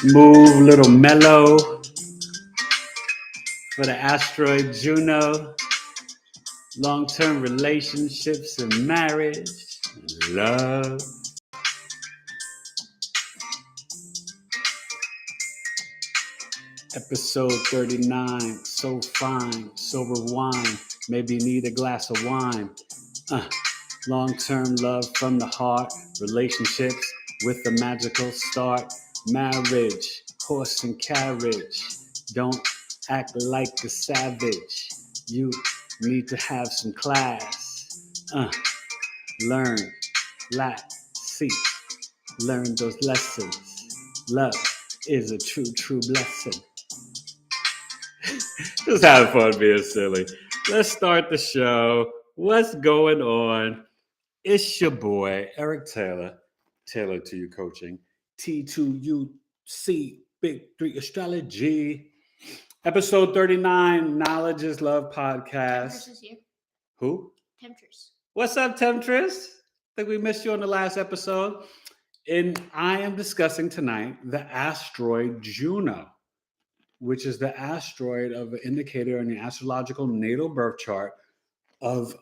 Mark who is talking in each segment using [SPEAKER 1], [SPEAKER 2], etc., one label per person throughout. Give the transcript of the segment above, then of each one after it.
[SPEAKER 1] smooth, little mellow for the asteroid Juno. Long-term relationships and marriage and love. Episode 39, so fine, sober wine. Maybe you need a glass of wine. Long-term love from the heart. Relationships with a magical start. Marriage, horse and carriage. Don't act like a savage. You need to have some class. Learn, laugh, see. Learn those lessons. Love is a true, true blessing. Just having fun being silly. Let's start the show. What's going on? It's your boy, Eric Taylor, Taylored2U Coaching, T2UC, Big 3 Astrology. Episode 39, Knowledge is Love podcast.
[SPEAKER 2] Temptress is here.
[SPEAKER 1] Who?
[SPEAKER 2] Temptress.
[SPEAKER 1] What's up, Temptress? I think we missed you on the last episode. And I am discussing tonight the asteroid Juno, which is the asteroid of an indicator in the astrological natal birth chart of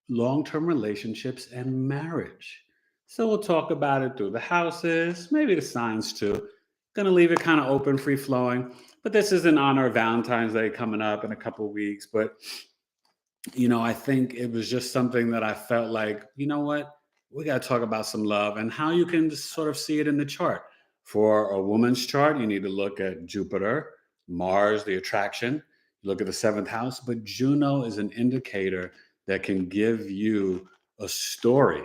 [SPEAKER 1] long-term relationships and marriage. So we'll talk about it through the houses, maybe the signs too. Gonna leave it kind of open, free-flowing. But this is in honor of Valentine's Day coming up in a couple of weeks. But, I think it was just something that I felt like, you know what? We got to talk about some love and how you can sort of see it in the chart. For a woman's chart, you need to look at Jupiter, Mars, the attraction, look at the 7th house, but Juno is an indicator that can give you a story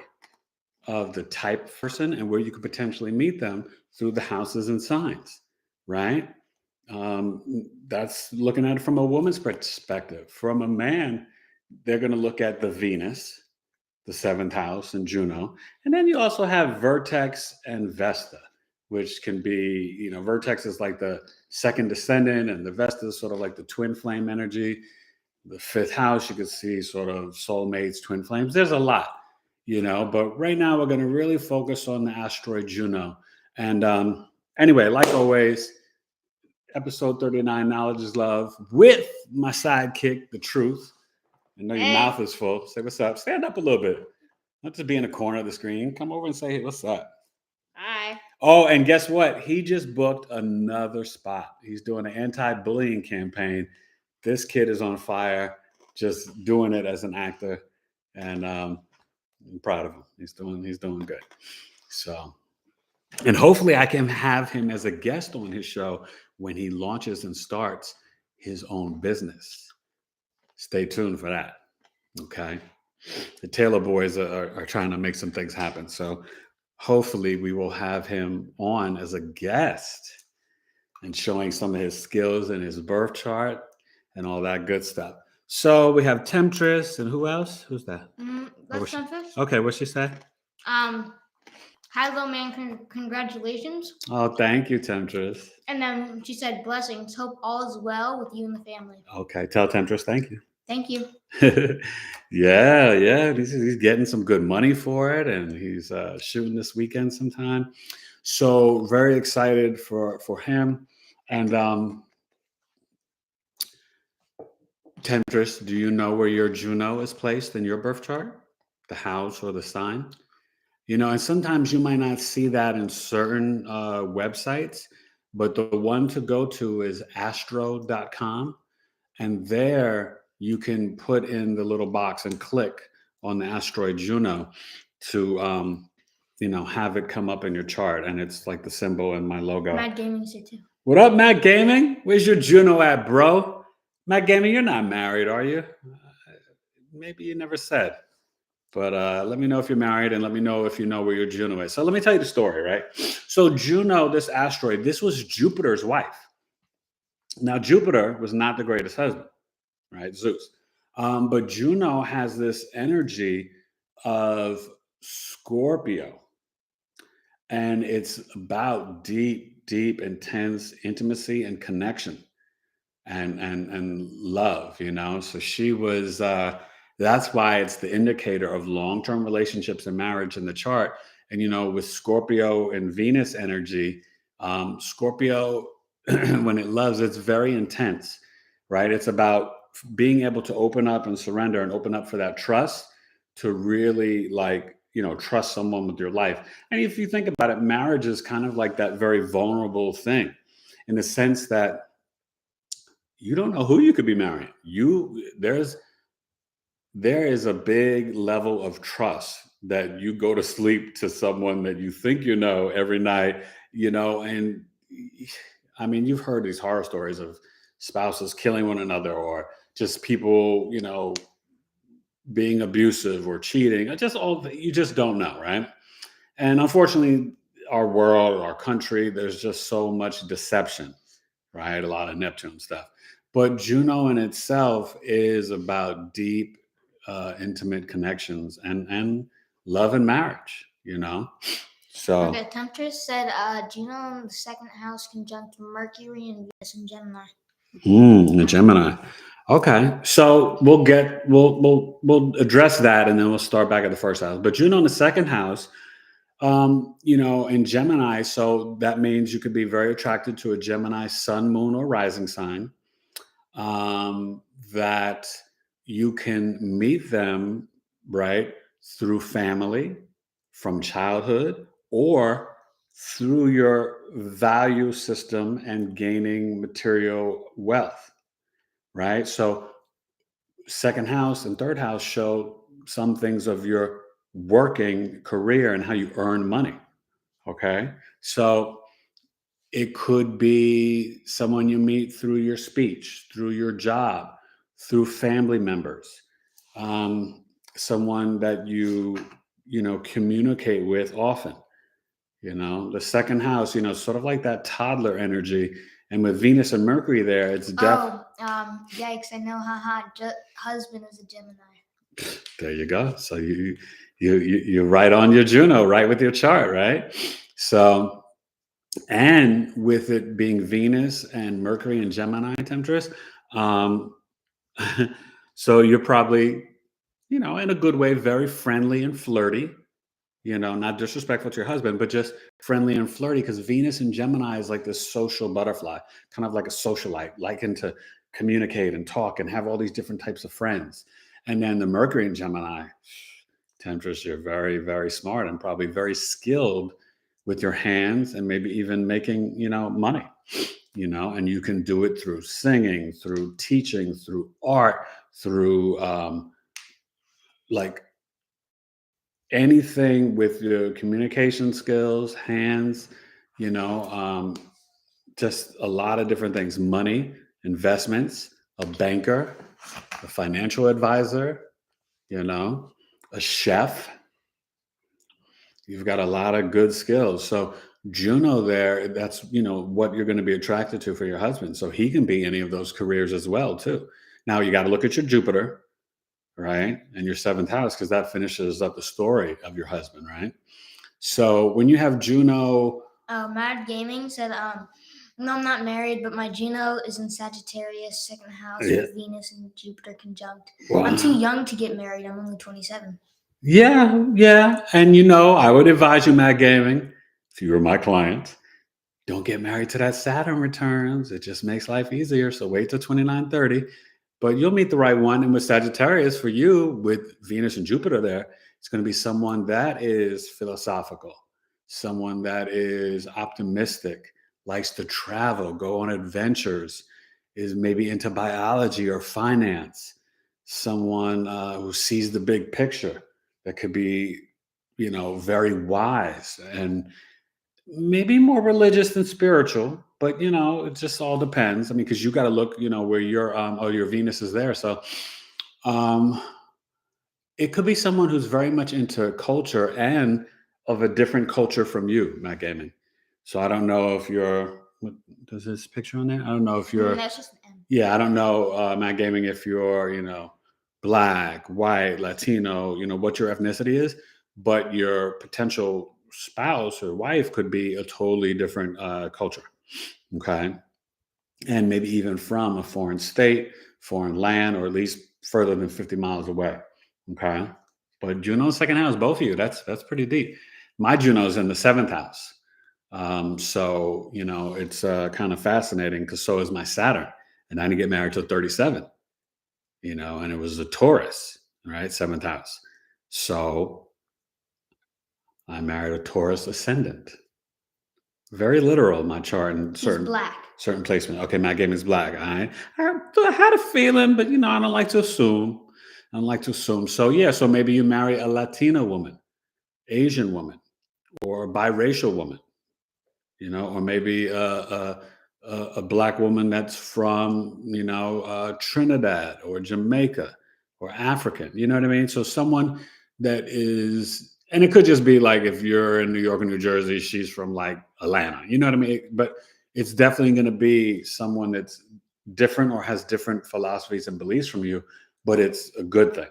[SPEAKER 1] of the type of person and where you could potentially meet them through the houses and signs, right? That's looking at it from a woman's perspective. From a man, they're going to look at the Venus, the 7th house, and Juno. And then you also have Vertex and Vesta, which can be, Vertex is like the second descendant, and the Vesta is sort of like the twin flame energy. The 5th house, you could see sort of soulmates, twin flames. There's a lot, but right now we're going to really focus on the asteroid Juno. And anyway, like always, episode 39, Knowledge is Love, with my sidekick, The Truth. I know your mouth is full. Say what's up. Stand up a little bit. Not just be in the corner of the screen. Come over and say, hey, what's up?
[SPEAKER 2] Hi.
[SPEAKER 1] Oh, and guess what? He just booked another spot. He's doing an anti-bullying campaign. This kid is on fire, just doing it as an actor. And I'm proud of him. He's doing good. So, and hopefully I can have him as a guest on his show when he launches and starts his own business. Stay tuned for that. Okay. The Taylor boys are trying to make some things happen. So hopefully we will have him on as a guest and showing some of his skills in his birth chart and all that good stuff. So we have Temptress, and who else? Who's that?
[SPEAKER 2] That's Temptress.
[SPEAKER 1] Okay, what'd she say?
[SPEAKER 2] Hi, little man. Congratulations.
[SPEAKER 1] Oh, thank you, Temptress.
[SPEAKER 2] And then she said, blessings. Hope all is well with you and the family.
[SPEAKER 1] Okay, tell Temptress thank you.
[SPEAKER 2] Thank you.
[SPEAKER 1] Yeah. He's getting some good money for it, and he's shooting this weekend sometime. So very excited for him. And Temptress, do you know where your Juno is placed in your birth chart? The house or the sign? And sometimes you might not see that in certain websites, but the one to go to is astro.com. And there you can put in the little box and click on the asteroid Juno to, have it come up in your chart. And it's like the symbol in my logo.
[SPEAKER 2] Matt Gaming said too.
[SPEAKER 1] What up, Matt Gaming? Where's your Juno at, bro? Matt Gaming, you're not married, are you? Maybe you never said. But let me know if you're married, and let me know if you know where your Juno is. So let me tell you the story, right? So Juno, this asteroid, this was Jupiter's wife. Now, Jupiter was not the greatest husband, right? Zeus. But Juno has this energy of Scorpio. And it's about deep, intense intimacy and connection and love, So she was... that's why it's the indicator of long-term relationships and marriage in the chart. And, with Scorpio and Venus energy, Scorpio, when it loves, it's very intense, right? It's about being able to open up and surrender and open up for that trust to really trust someone with your life. And if you think about it, marriage is kind of like that very vulnerable thing in the sense that you don't know who you could be marrying. There is a big level of trust that you go to sleep to someone that you think you know every night, and I mean, you've heard these horror stories of spouses killing one another or just people, being abusive or cheating, or just you just don't know, right? And unfortunately, our world, our country, there's just so much deception, right? A lot of Neptune stuff. But Juno in itself is about deep, intimate connections and love and marriage, So,
[SPEAKER 2] Okay, Temptress said Juno in the second house conjunct Mercury and Venus in Gemini.
[SPEAKER 1] the Gemini. Okay, so we'll address that, and then we'll start back at the first house. But Juno in the second house, in Gemini, so that means you could be very attracted to a Gemini sun, moon, or rising sign. That you can meet them, right, through family, from childhood, or through your value system and gaining material wealth, right? So second house and third house show some things of your working career and how you earn money. Okay. So it could be someone you meet through your speech, through your job, through family members, someone that you communicate with often. The second house, sort of like that toddler energy. And with Venus and Mercury there, it's
[SPEAKER 2] yikes! I know, haha. Husband is a Gemini.
[SPEAKER 1] There you go. So you're right on your Juno, right with your chart, right? So, and with it being Venus and Mercury and Gemini Temptress, so you're probably, in a good way, very friendly and flirty. Not disrespectful to your husband, but just friendly and flirty, because Venus and Gemini is like this social butterfly, kind of like a socialite, liking to communicate and talk and have all these different types of friends. And then the Mercury and Gemini, Temptress, you're very, very smart and probably very skilled with your hands and maybe even making, money, and you can do it through singing, through teaching, through art, through like anything with your communication skills, hands, just a lot of different things, money, investments, a banker, a financial advisor, a chef. You've got a lot of good skills. So Juno there, that's, what you're going to be attracted to for your husband. So he can be any of those careers as well, too. Now you got to look at your Jupiter, right? And your seventh house, because that finishes up the story of your husband, right? So when you have Juno.
[SPEAKER 2] Mad Gaming said, no, I'm not married, but my Juno is in Sagittarius, second house, with Venus and Jupiter conjunct. Wow. I'm too young to get married. I'm only 27.
[SPEAKER 1] Yeah. And I would advise you, Mad Gaming, if you were my client, don't get married to that Saturn returns. It just makes life easier. So wait till 29, 30. But you'll meet the right one. And with Sagittarius, for you, with Venus and Jupiter there, it's going to be someone that is philosophical, someone that is optimistic, likes to travel, go on adventures, is maybe into biology or finance, someone who sees the big picture, that could be, very wise and maybe more religious than spiritual, but it just all depends. I mean, because you got to look, where your Venus is there. So it could be someone who's very much into culture and of a different culture from you, Matt Gaming. So I don't know if what does this picture on there? I don't know if you're.
[SPEAKER 2] That's just an M.
[SPEAKER 1] Yeah, I don't know, Matt Gaming, if you're, Black, white, Latino, what your ethnicity is, but your potential spouse or wife could be a totally different culture. Okay. And maybe even from a foreign state, foreign land, or at least further than 50 miles away. Okay. But Juno's second house, both of you, that's pretty deep. My Juno's in the seventh house. So, it's kind of fascinating because so is my Saturn. And I didn't get married till 37, and it was a Taurus, right? Seventh house. So I married a Taurus ascendant. Very literal, my chart and
[SPEAKER 2] He's black.
[SPEAKER 1] certain placement. Okay, my game is black. I had a feeling, but I don't like to assume. I don't like to assume. So yeah, so maybe you marry a Latina woman, Asian woman, or a biracial woman, or maybe a black woman that's from Trinidad or Jamaica or African. You know what I mean? So someone that is, and it could just be like if you're in New York or New Jersey, she's from like Atlanta. You know what I mean? But it's definitely going to be someone that's different or has different philosophies and beliefs from you, but it's a good thing.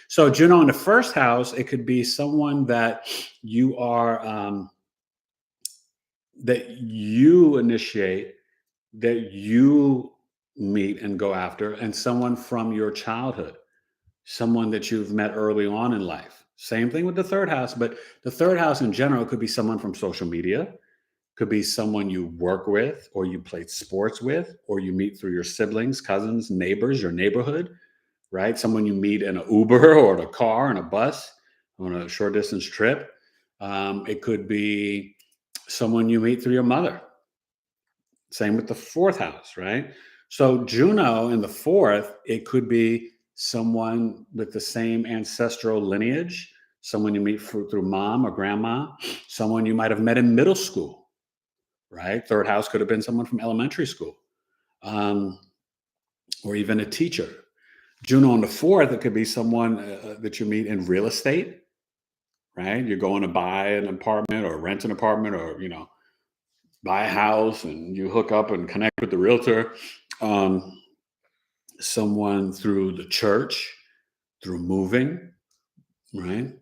[SPEAKER 1] So Juno in the first house, it could be someone that you are that you initiate, that you meet and go after, and someone from your childhood, someone that you've met early on in life. Same thing with the third house, but the third house in general could be someone from social media, could be someone you work with, or you played sports with, or you meet through your siblings, cousins, neighbors, your neighborhood, right? Someone you meet in an Uber or in a car, in a bus, on a short distance trip. It could be someone you meet through your mother. Same with the fourth house, right? So Juno in the fourth, it could be someone with the same ancestral lineage, someone you meet through mom or grandma, someone you might have met in middle school, right? Third house could have been someone from elementary school, um, or even a teacher. Juno in the fourth, it could be someone that you meet in real estate, right? You're going to buy an apartment or rent an apartment, or buy a house, and you hook up and connect with the realtor. Um, Someone through the church, through moving, right?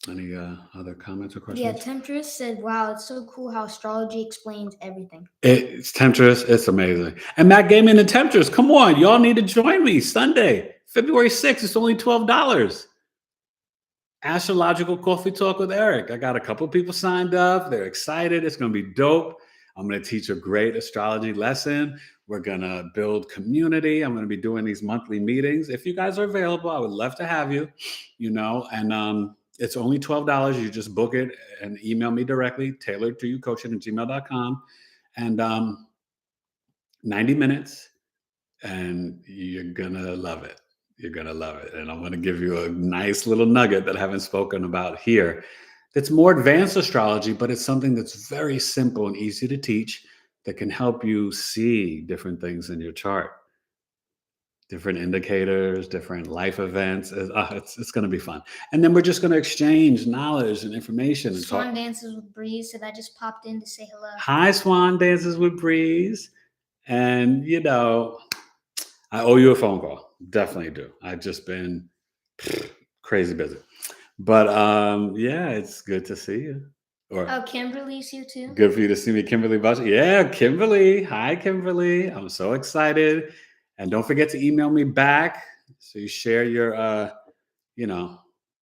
[SPEAKER 1] Any other comments or questions?
[SPEAKER 2] Yeah, Temptress said, wow, it's so cool how astrology explains everything.
[SPEAKER 1] It's Temptress. It's amazing. And Matt Gaming and Temptress, come on. Y'all need to join me Sunday, February 6th. It's only $12. Astrological Coffee Talk with Eric. I got a couple people signed up. They're excited. It's going to be dope. I'm going to teach a great astrology lesson. We're going to build community. I'm going to be doing these monthly meetings. If you guys are available, I would love to have you, and it's only $12. You just book it and email me directly, Taylored2U Coaching at gmail.com. And 90 minutes, and you're going to love it. You're going to love it. And I'm going to give you a nice little nugget that I haven't spoken about here. That's more advanced astrology, but it's something that's very simple and easy to teach that can help you see different things in your chart, different indicators, different life events. It's going to be fun. And then we're just going to exchange knowledge and information. And
[SPEAKER 2] Swan Dances with Breeze said, I just popped in to say hello.
[SPEAKER 1] Hi, Swan Dances with Breeze. And, I owe you a phone call. Definitely do. I've just been crazy busy. But yeah, it's good to see you.
[SPEAKER 2] Oh, Kimberly's you too?
[SPEAKER 1] Good for you to see me, Kimberly Bush. Yeah, Kimberly. Hi, Kimberly. I'm so excited. And don't forget to email me back so you share your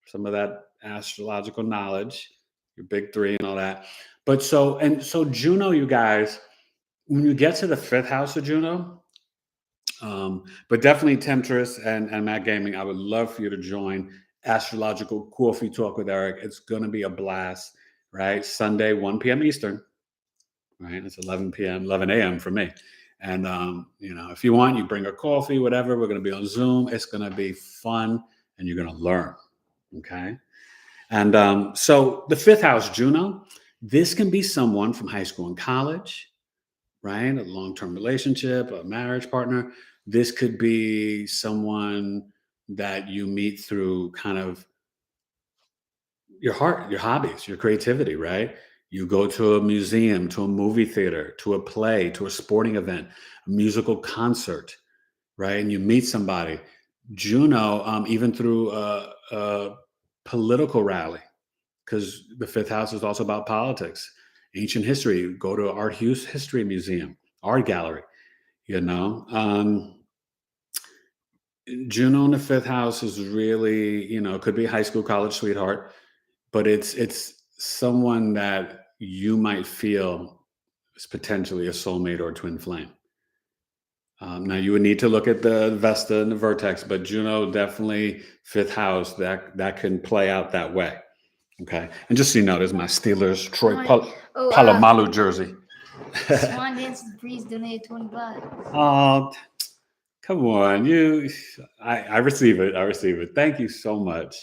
[SPEAKER 1] some of that astrological knowledge, your big three and all that. But so Juno, you guys, when you get to the fifth house of Juno, but definitely Temptress and Matt Gaming, I would love for you to join Astrological Coffee Talk with Eric. It's going to be a blast, right? Sunday, 1 p.m. Eastern, right? It's 11 a.m. for me. And, if you want, you bring a coffee, whatever. We're going to be on Zoom. It's going to be fun, and you're going to learn, okay? And so the fifth house, Juno, this can be someone from high school and college, right? A long-term relationship, a marriage partner. This could be someone that you meet through kind of your heart, your hobbies, your creativity, right? You go to a museum, to a movie theater, to a play, to a sporting event, a musical concert, right? And you meet somebody. Juno, even through a political rally, because the fifth house is also about politics, ancient history. Go to Art Hughes History Museum, art gallery. Juno in the fifth house is really, could be a high school, college sweetheart, but it's someone that you might feel is potentially a soulmate or a twin flame. Now you would need to look at the Vesta and the Vertex, but Juno definitely fifth house that can play out that way. Okay, and just so you know, there's my Steelers Troy Palomalu jersey.
[SPEAKER 2] Swan Dance with Breeze donated $20.
[SPEAKER 1] Oh, come on, I receive it. I receive it. Thank you so much.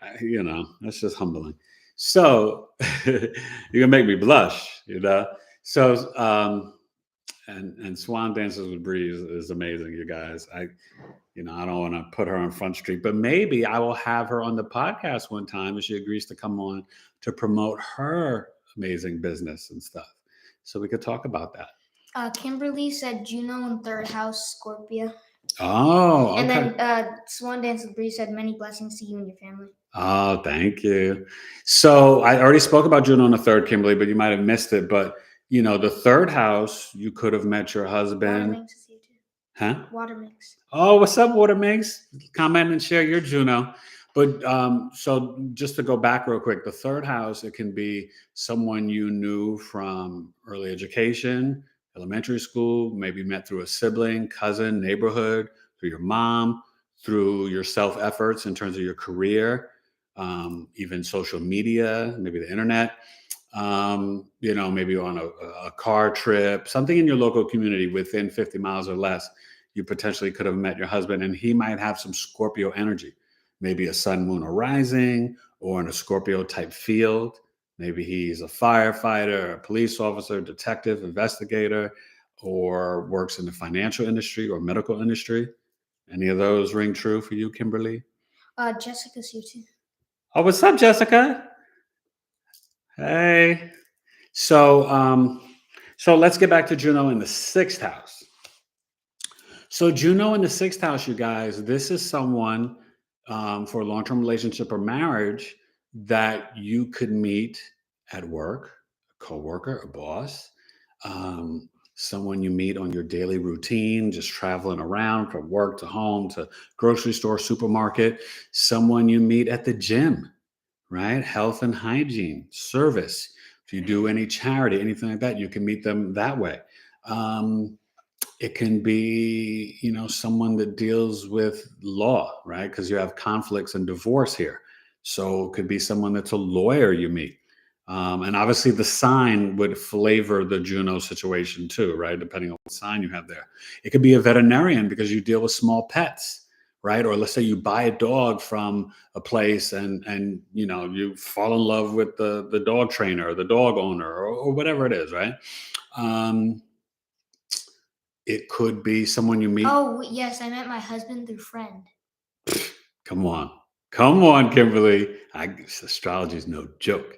[SPEAKER 1] That's just humbling. So you're gonna make me blush, So and Swan Dances with Breeze is amazing, you guys. I don't want to put her on Front Street, but maybe I will have her on the podcast one time if she agrees to come on to promote her amazing business and stuff. So we could talk about that.
[SPEAKER 2] Kimberly said Juno in third house, Scorpio.
[SPEAKER 1] Oh, okay.
[SPEAKER 2] And then Swan Dance with Breeze said many blessings to you and your family.
[SPEAKER 1] Oh, thank you. So I already spoke about Juno in the third, Kimberly, but you might have missed it. But the third house, you could have met your husband.
[SPEAKER 2] Water Mix is here too.
[SPEAKER 1] Huh?
[SPEAKER 2] Water Mix.
[SPEAKER 1] Oh, what's up, Water Mix? Comment and share your Juno. But so just to go back real quick, the third house, it can be someone you knew from early education, elementary school, maybe met through a sibling, cousin, neighborhood, through your mom, through your self efforts in terms of your career, even social media, maybe the internet, maybe on a car trip, something in your local community within 50 miles or less. You potentially could have met your husband, and he might have some Scorpio energy, maybe a sun, moon, or rising, or in a Scorpio type field. Maybe he's a firefighter, a police officer, detective, investigator, or works in the financial industry or medical industry. Any of those ring true for you, Kimberly?
[SPEAKER 2] Jessica's here too.
[SPEAKER 1] Oh, what's up, Jessica? Hey. So let's get back to Juno in the sixth house. So Juno in the sixth house, you guys, this is someone for a long-term relationship or marriage that you could meet at work, a coworker, a boss, someone you meet on your daily routine, just traveling around from work to home to grocery store, supermarket, someone you meet at the gym, right? Health and hygiene, service. If you do any charity, anything like that, you can meet them that way. It can be, someone that deals with law, right? Because you have conflicts and divorce here. So it could be someone that's a lawyer you meet. And obviously the sign would flavor the Juno situation too, right? Depending on what sign you have there. It could be a veterinarian because you deal with small pets, right? Or let's say you buy a dog from a place and you fall in love with the dog trainer or the dog owner or whatever it is, right? It could be someone you meet.
[SPEAKER 2] Oh, yes, I met my husband through friend.
[SPEAKER 1] Come on, Kimberly. Astrology is no joke.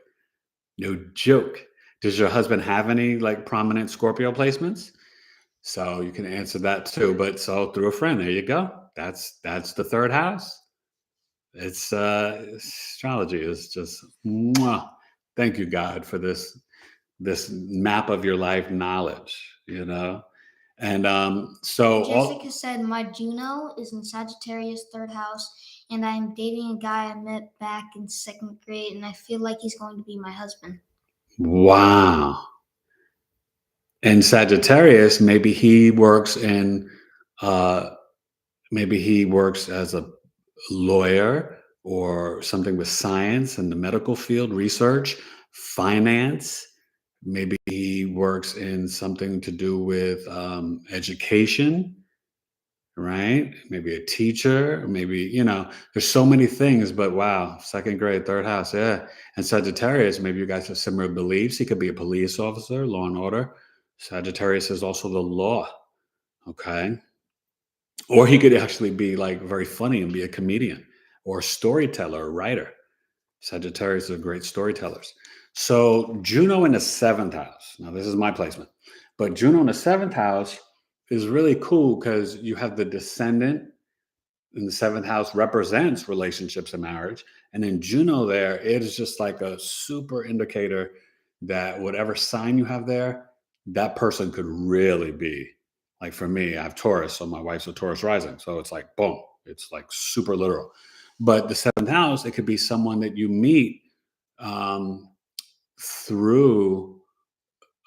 [SPEAKER 1] No joke. Does your husband have any prominent Scorpio placements? So you can answer that too. But so through a friend, there you go. That's the third house. It's astrology is just mwah. Thank you, God, for this map of your life knowledge, And so
[SPEAKER 2] Jessica said, my Juno is in Sagittarius third house, and I'm dating a guy I met back in second grade, and I feel like he's going to be my husband.
[SPEAKER 1] Wow. And Sagittarius, maybe he works as a lawyer or something with science in the medical field, research, finance. Maybe he works in something to do with education, right? Maybe a teacher, maybe, there's so many things, but wow, second grade, third house, yeah. And Sagittarius, maybe you guys have similar beliefs. He could be a police officer, law and order. Sagittarius is also the law, okay? Or he could actually be very funny and be a comedian or a storyteller, a writer. Sagittarius are great storytellers. So Juno in the seventh house. Now this is my placement, but Juno in the seventh house is really cool because you have the descendant in the seventh house represents relationships and marriage. And then Juno there, it is just like a super indicator that whatever sign you have there, that person could really be. Like for me, I have Taurus, so my wife's a Taurus rising. So it's like, boom, it's like super literal. But the seventh house, it could be someone that you meet through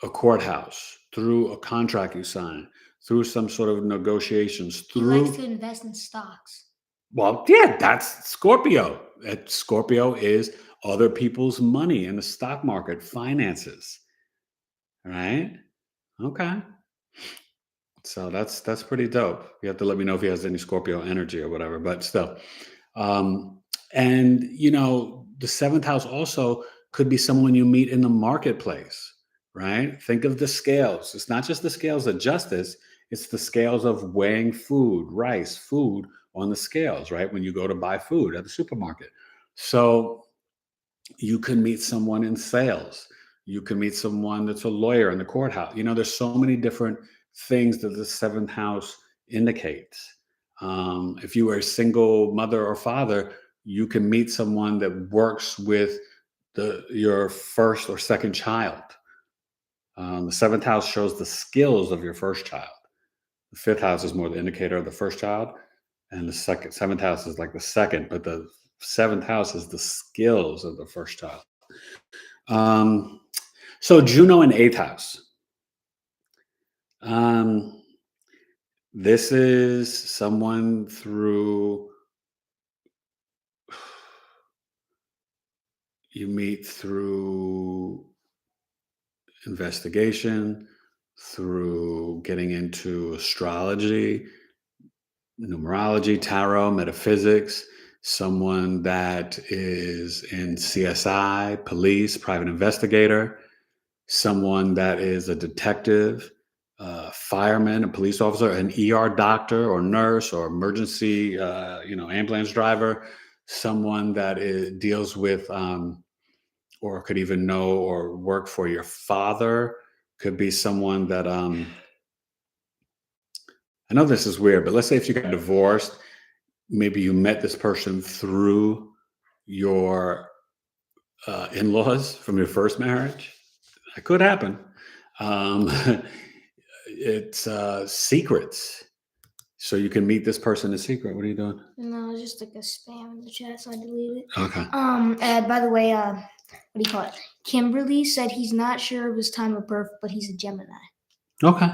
[SPEAKER 1] a courthouse, through a contract you sign, through some sort of negotiations,
[SPEAKER 2] He likes to
[SPEAKER 1] through,
[SPEAKER 2] invest in stocks.
[SPEAKER 1] well, yeah, that's Scorpio. Scorpio is other people's money in the stock market, finances, right? Okay. So that's pretty dope. You have to let me know if he has any Scorpio energy or whatever, but still. Um, and the seventh house also could be someone you meet in the marketplace, right? Think of the scales. It's not just the scales of justice, it's the scales of weighing food, rice, food on the scales, right? When you go to buy food at the supermarket. So you can meet someone in sales. You can meet someone that's a lawyer in the courthouse. There's so many different things that the seventh house indicates. If you are a single mother or father, you can meet someone that works with your first or second child. The seventh house shows the skills of your first child. The fifth house is more the indicator of the first child, and the seventh house is like the second, but the seventh house is the skills of the first child. Um, so Juno in eighth house. Um, this is someone you meet through investigation, through getting into astrology, numerology, tarot, metaphysics, someone that is in CSI, police, private investigator, someone that is a detective, fireman, a police officer, an ER doctor or nurse or emergency, ambulance driver, someone that deals with, or could even know or work for your father, could be someone that, I know this is weird, but let's say if you got divorced, maybe you met this person through your in-laws from your first marriage. That could happen. Um, it's secrets. So you can meet this person in secret. What are you doing?
[SPEAKER 2] No, it's just like a spam in the chat, so I deleted it.
[SPEAKER 1] Okay.
[SPEAKER 2] By the way, what do you call it? Kimberly said he's not sure of his time of birth, but he's a Gemini.
[SPEAKER 1] Okay.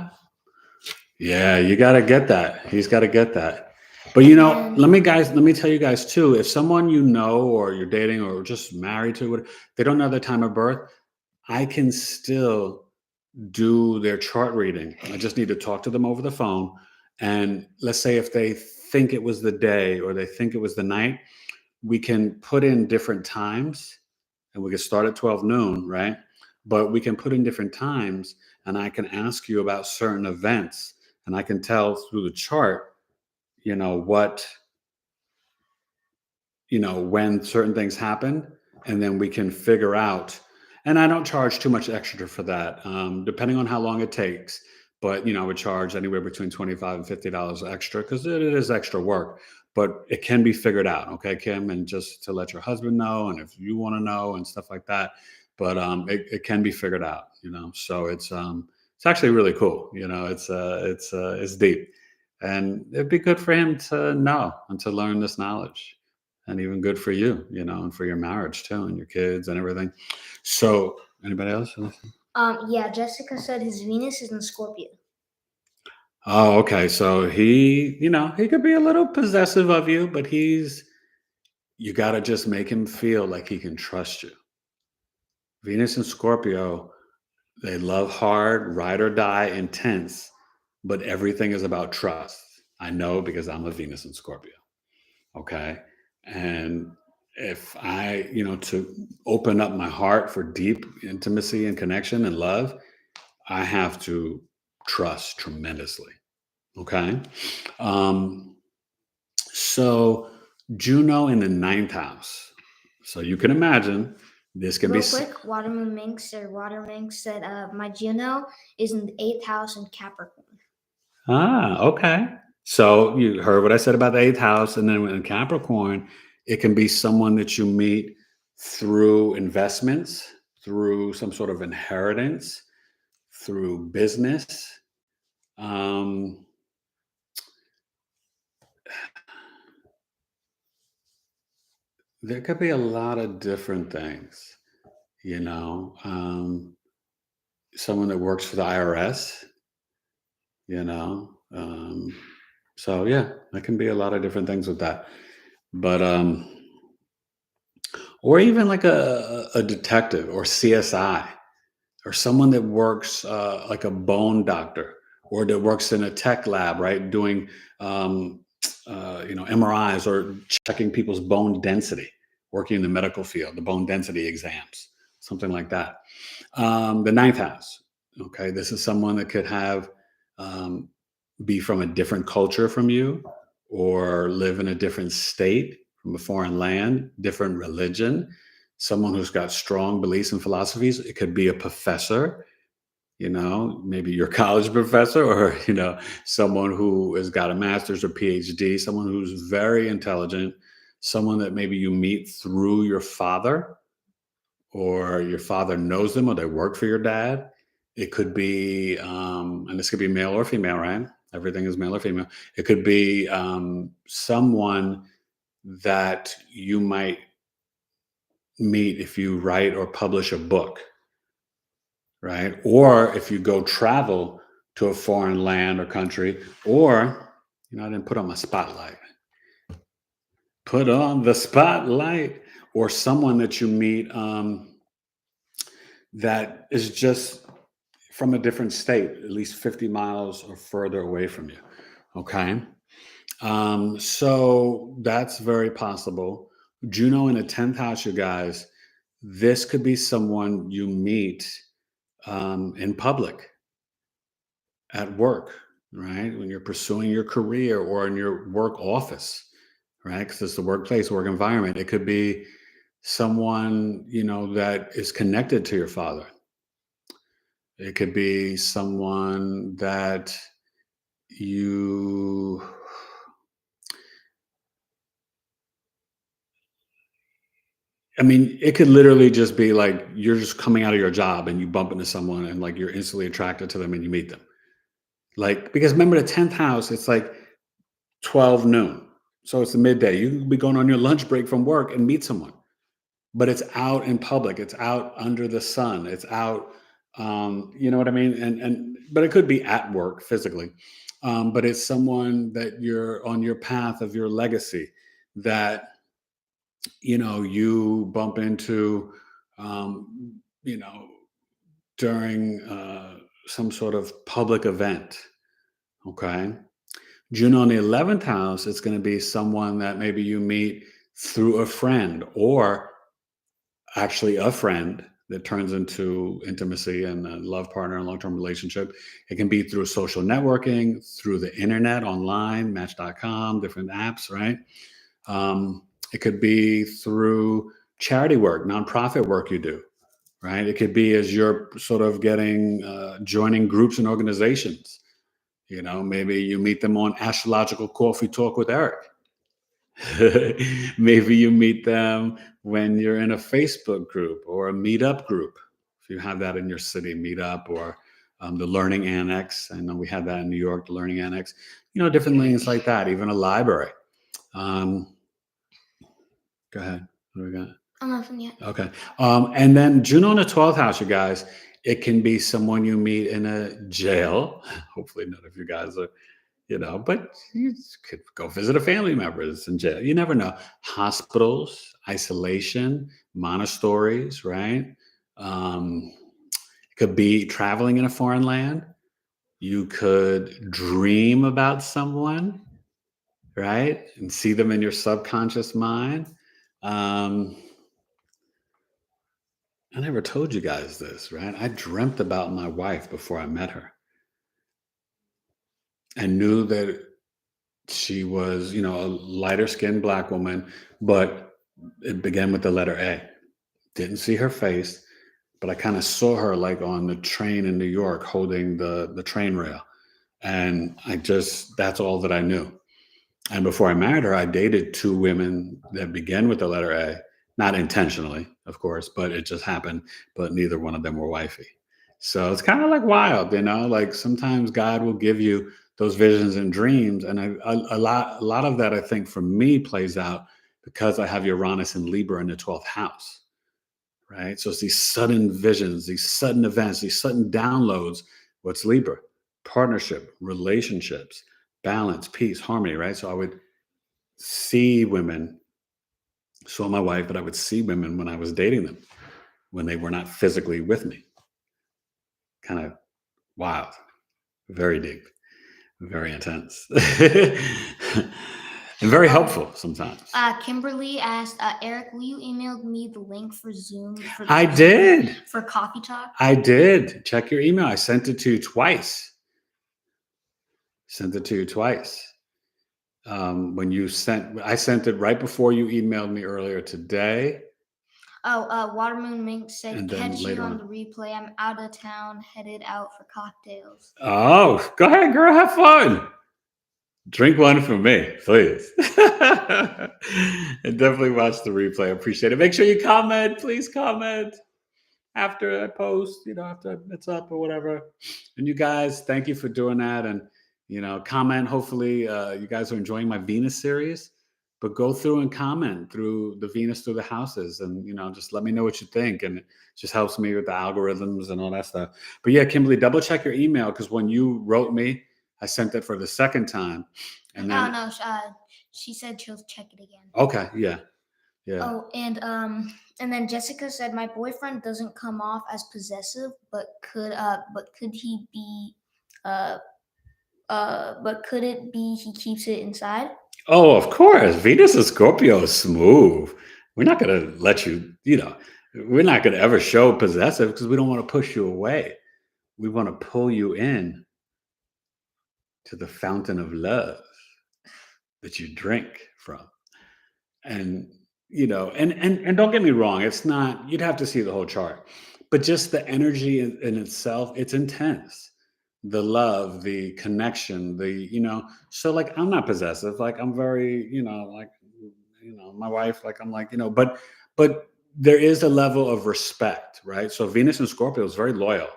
[SPEAKER 1] Yeah, you got to get that. He's got to get that. But let me tell you guys too, if someone or you're dating or just married to, they don't know their time of birth, I can still do their chart reading. I just need to talk to them over the phone. And let's say if they think it was the day or they think it was the night, we can put in different times and we can start at 12 noon, right? But we can put in different times and I can ask you about certain events and I can tell through the chart, what, when certain things happen, and then we can figure out. And I don't charge too much extra for that, depending on how long it takes. But I would charge anywhere between $25 and $50 extra because it is extra work. But it can be figured out, okay, Kim? And just to let your husband know, and if you want to know, and stuff like that. But it can be figured out, So it's actually really cool, it's deep, and it'd be good for him to know and to learn this knowledge. And even good for you, and for your marriage too, and your kids and everything. So, anybody else?
[SPEAKER 2] Yeah, Jessica said his Venus is in Scorpio.
[SPEAKER 1] Oh, okay. So he could be a little possessive of you, but you got to just make him feel like he can trust you. Venus and Scorpio, they love hard, ride or die, intense, but everything is about trust. I know because I'm a Venus and Scorpio. Okay. And if I, to open up my heart for deep intimacy and connection and love, I have to trust tremendously. Okay. So Juno in the ninth house. So you can imagine this can
[SPEAKER 2] Real
[SPEAKER 1] be
[SPEAKER 2] quick. Watermoon Minx said, my Juno is in the 8th house in Capricorn.
[SPEAKER 1] Okay. So you heard what I said about the 8th house, and then in Capricorn, it can be someone that you meet through investments, through some sort of inheritance, through business. There could be a lot of different things. you know, someone that works for the IRS, you know. So yeah, that can be a lot of different things with that. But or even like a detective or CSI or someone that works like a bone doctor or that works in a tech lab, right? Doing, MRIs or checking people's bone density, working in the medical field, the bone density exams, something like that. The ninth house. Okay. This is someone that could have, um, be from a different culture from you or live in a different state from a foreign land, different religion, someone who's got strong beliefs and philosophies. It could be a professor, maybe your college professor, or, someone who has got a master's or PhD, someone who's very intelligent, someone that maybe you meet through your father or your father knows them or they work for your dad. It could be, and this could be male or female, right? Everything is male or female. It could be someone that you might meet if you write or publish a book, right? Or if you go travel to a foreign land or country, or, I didn't put on my spotlight. Put on the spotlight, or someone that you meet that is just from a different state, at least 50 miles or further away from you. Okay. So that's very possible. Juno in the 10th house, you guys, this could be someone you meet in public, at work, right? When you're pursuing your career or in your work office, right? Because it's the workplace, work environment. It could be someone, that is connected to your father. It could be someone that you, I mean, it could literally just be like you're just coming out of your job and you bump into someone and like you're instantly attracted to them and you meet them. Like, because remember the 10th house, it's like 12 noon. So it's the midday. You can be going on your lunch break from work and meet someone, but it's out in public. It's out under the sun. It's out, you know what I mean? But it could be at work physically. But it's someone that you're on your path of your legacy that, you bump into, um, you know, during some sort of public event. Okay. Juno in the 11th house, it's going to be someone that maybe you meet through a friend or actually a friend that turns into intimacy and a love partner and long-term relationship. It can be through social networking, through the internet, online, match.com, different apps, right? It could be through charity work, nonprofit work you do, right? It could be as you're sort of getting, joining groups and organizations. Maybe you meet them on Astrological Coffee Talk with Eric. Maybe you meet them when you're in a Facebook group or a meetup group. If you have that in your city, meetup or the Learning Annex. I know we have that in New York, the Learning Annex. Different things like that, even a library. Go ahead. What do we got?
[SPEAKER 2] Nothing yet.
[SPEAKER 1] Okay. And then Juno in the 12th house, you guys, it can be someone you meet in a jail. Hopefully none of you guys are, but you could go visit a family member that's in jail. You never know. Hospitals, isolation, monasteries, right? It could be traveling in a foreign land. You could dream about someone, right? And see them in your subconscious mind. I never told you guys this, right? I dreamt about my wife before I met her. I knew that she was, a lighter skinned Black woman, but it began with the letter A. Didn't see her face, but I kind of saw her like on the train in New York holding the train rail. And that's all that I knew. And before I married her, I dated two women that began with the letter A, not intentionally, of course, but it just happened. But neither one of them were wifey. So it's kind of like wild, like sometimes God will give you those visions and dreams. And a lot of that, I think, for me plays out because I have Uranus and Libra in the 12th house, right? So it's these sudden visions, these sudden events, these sudden downloads. What's Libra? Partnership, relationships, balance, peace, harmony, right? So I would see women, saw my wife, but I would see women when I was dating them, when they were not physically with me. Kind of wild, very deep, very intense, and very helpful sometimes.
[SPEAKER 2] Kimberly asked, Eric, will you email me the link for Zoom?
[SPEAKER 1] I did.
[SPEAKER 2] For Coffee Talk?
[SPEAKER 1] I did. Check your email. I sent it to you twice. I sent it right before you emailed me earlier today.
[SPEAKER 2] Watermoon Mink said,
[SPEAKER 1] And then
[SPEAKER 2] catch you
[SPEAKER 1] later
[SPEAKER 2] on
[SPEAKER 1] on.
[SPEAKER 2] the replay. I'm out of town, headed out for cocktails.
[SPEAKER 1] Oh, go ahead, girl. Have fun. Drink one for me, please. And definitely watch the replay. I appreciate it. Make sure you comment. Please comment after I post, after it's up or whatever. And you guys, thank you for doing that. And, comment. Hopefully you guys are enjoying my Venus series. But go through and comment through the Venus through the houses, and just let me know what you think, and it just helps me with the algorithms and all that stuff. But yeah, Kimberly, double check your email, because when you wrote me, I sent it for the second time, and then
[SPEAKER 2] no, she said she'll check it again.
[SPEAKER 1] Okay, yeah.
[SPEAKER 2] Oh, and then Jessica said, my boyfriend doesn't come off as possessive, but could he be but could it be he keeps it inside?
[SPEAKER 1] Oh, of course. Venus and Scorpio is smooth. We're not going to let you, we're not going to ever show possessive, because we don't want to push you away. We want to pull you in to the fountain of love that you drink from. And, and don't get me wrong, it's not, you'd have to see the whole chart, but just the energy in itself, it's intense. The love, the connection, so like, I'm not possessive. Like, I'm very, my wife, like, I'm like, but there is a level of respect, right? So Venus and Scorpio is very loyal,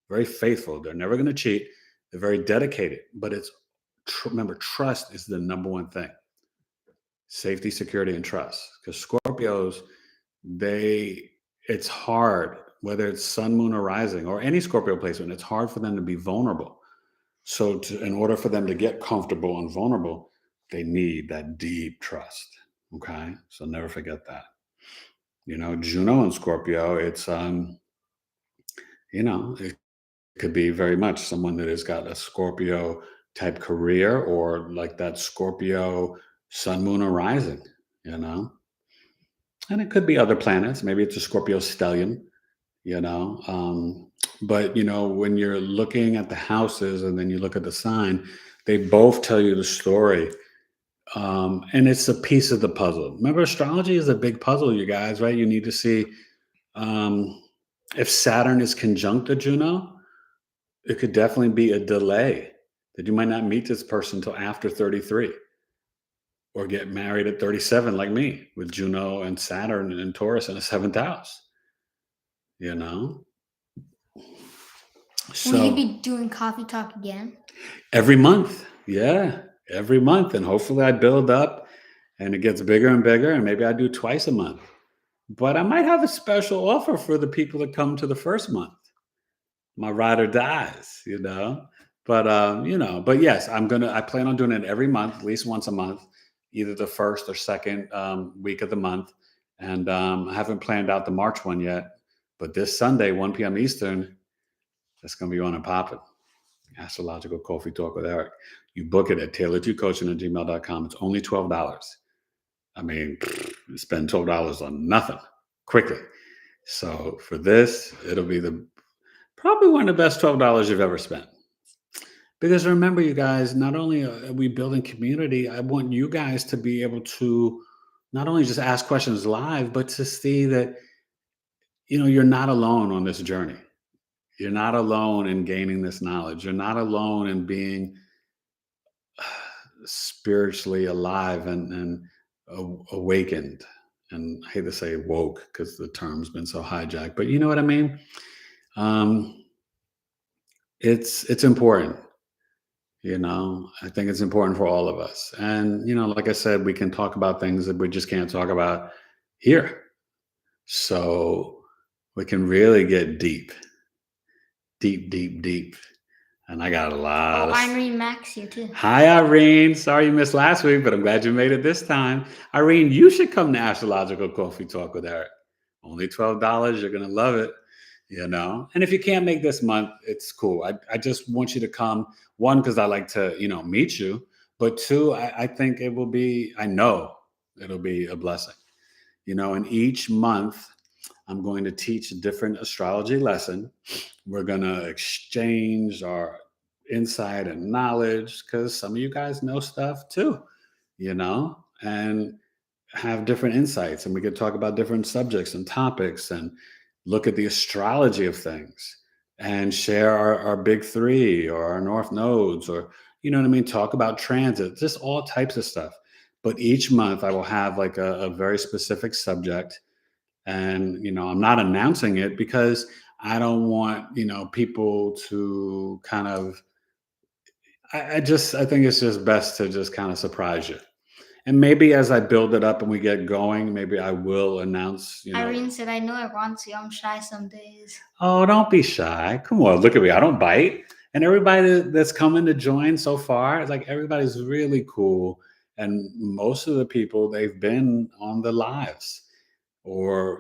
[SPEAKER 1] very faithful. They're never going to cheat. They're very dedicated, but remember, trust is the number one thing. Safety, security, and trust. Because Scorpios, it's hard, whether it's sun, moon, or rising, or any Scorpio placement, it's hard for them to be vulnerable. So in order for them to get comfortable and vulnerable, they need that deep trust. Okay. So never forget that. Juno and Scorpio, it's, it could be very much someone that has got a Scorpio type career, or like that Scorpio sun, moon, or rising, and it could be other planets. Maybe it's a Scorpio stellium, but when you're looking at the houses and then you look at the sign, they both tell you the story. And it's a piece of the puzzle. Remember, astrology is a big puzzle, you guys, right? You need to see if Saturn is conjunct to Juno, it could definitely be a delay, that you might not meet this person until after 33, or get married at 37, like me, with Juno and Saturn and Taurus in the 7th house. So,
[SPEAKER 2] will you be doing Coffee Talk again?
[SPEAKER 1] Every month. Yeah, every month. And hopefully I build up and it gets bigger and bigger, and maybe I do twice a month. But I might have a special offer for the people that come to the first month. My ride or dies, But but yes, I plan on doing it every month, at least once a month, either the first or second week of the month. And I haven't planned out the March one yet, but this Sunday, 1 p.m. Eastern, that's going to be on and popping. Astrological Coffee Talk with Eric. You book it at Taylored2U Coaching@gmail.com. It's only $12. I mean, spend $12 on nothing quickly. So for this, it'll be probably one of the best $12 you've ever spent. Because remember, you guys, not only are we building community, I want you guys to be able to not only just ask questions live, but to see that, you're not alone on this journey. You're not alone in gaining this knowledge. You're not alone in being spiritually alive and awakened. And I hate to say woke, because the term's been so hijacked, but you know what I mean? It's important. I think it's important for all of us. And, like I said, we can talk about things that we just can't talk about here. So, we can really get deep. And I got a lot
[SPEAKER 2] Oh,
[SPEAKER 1] of...
[SPEAKER 2] Irene Max here too.
[SPEAKER 1] Hi, Irene. Sorry you missed last week, but I'm glad you made it this time. Irene, you should come to Astrological Coffee Talk with Eric. Only $12. You're going to love it, And if you can't make this month, it's cool. I just want you to come. One, because I like to, meet you. But two, I think it will be, I know it'll be a blessing. And each month, I'm going to teach a different astrology lesson. We're going to exchange our insight and knowledge because some of you guys know stuff too, and have different insights. And we could talk about different subjects and topics and look at the astrology of things and share our big three or our north nodes or, talk about transit, just all types of stuff. But each month I will have like a very specific subject. And, I'm not announcing it because I don't want, people to kind of, I think it's just best to just kind of surprise you. And maybe as I build it up and we get going, maybe I will announce,
[SPEAKER 2] Irene said, I know I want to. I'm shy some days.
[SPEAKER 1] Oh, don't be shy. Come on, look at me. I don't bite. And everybody that's coming to join so far, like everybody's really cool. And most of the people, they've been on the lives or,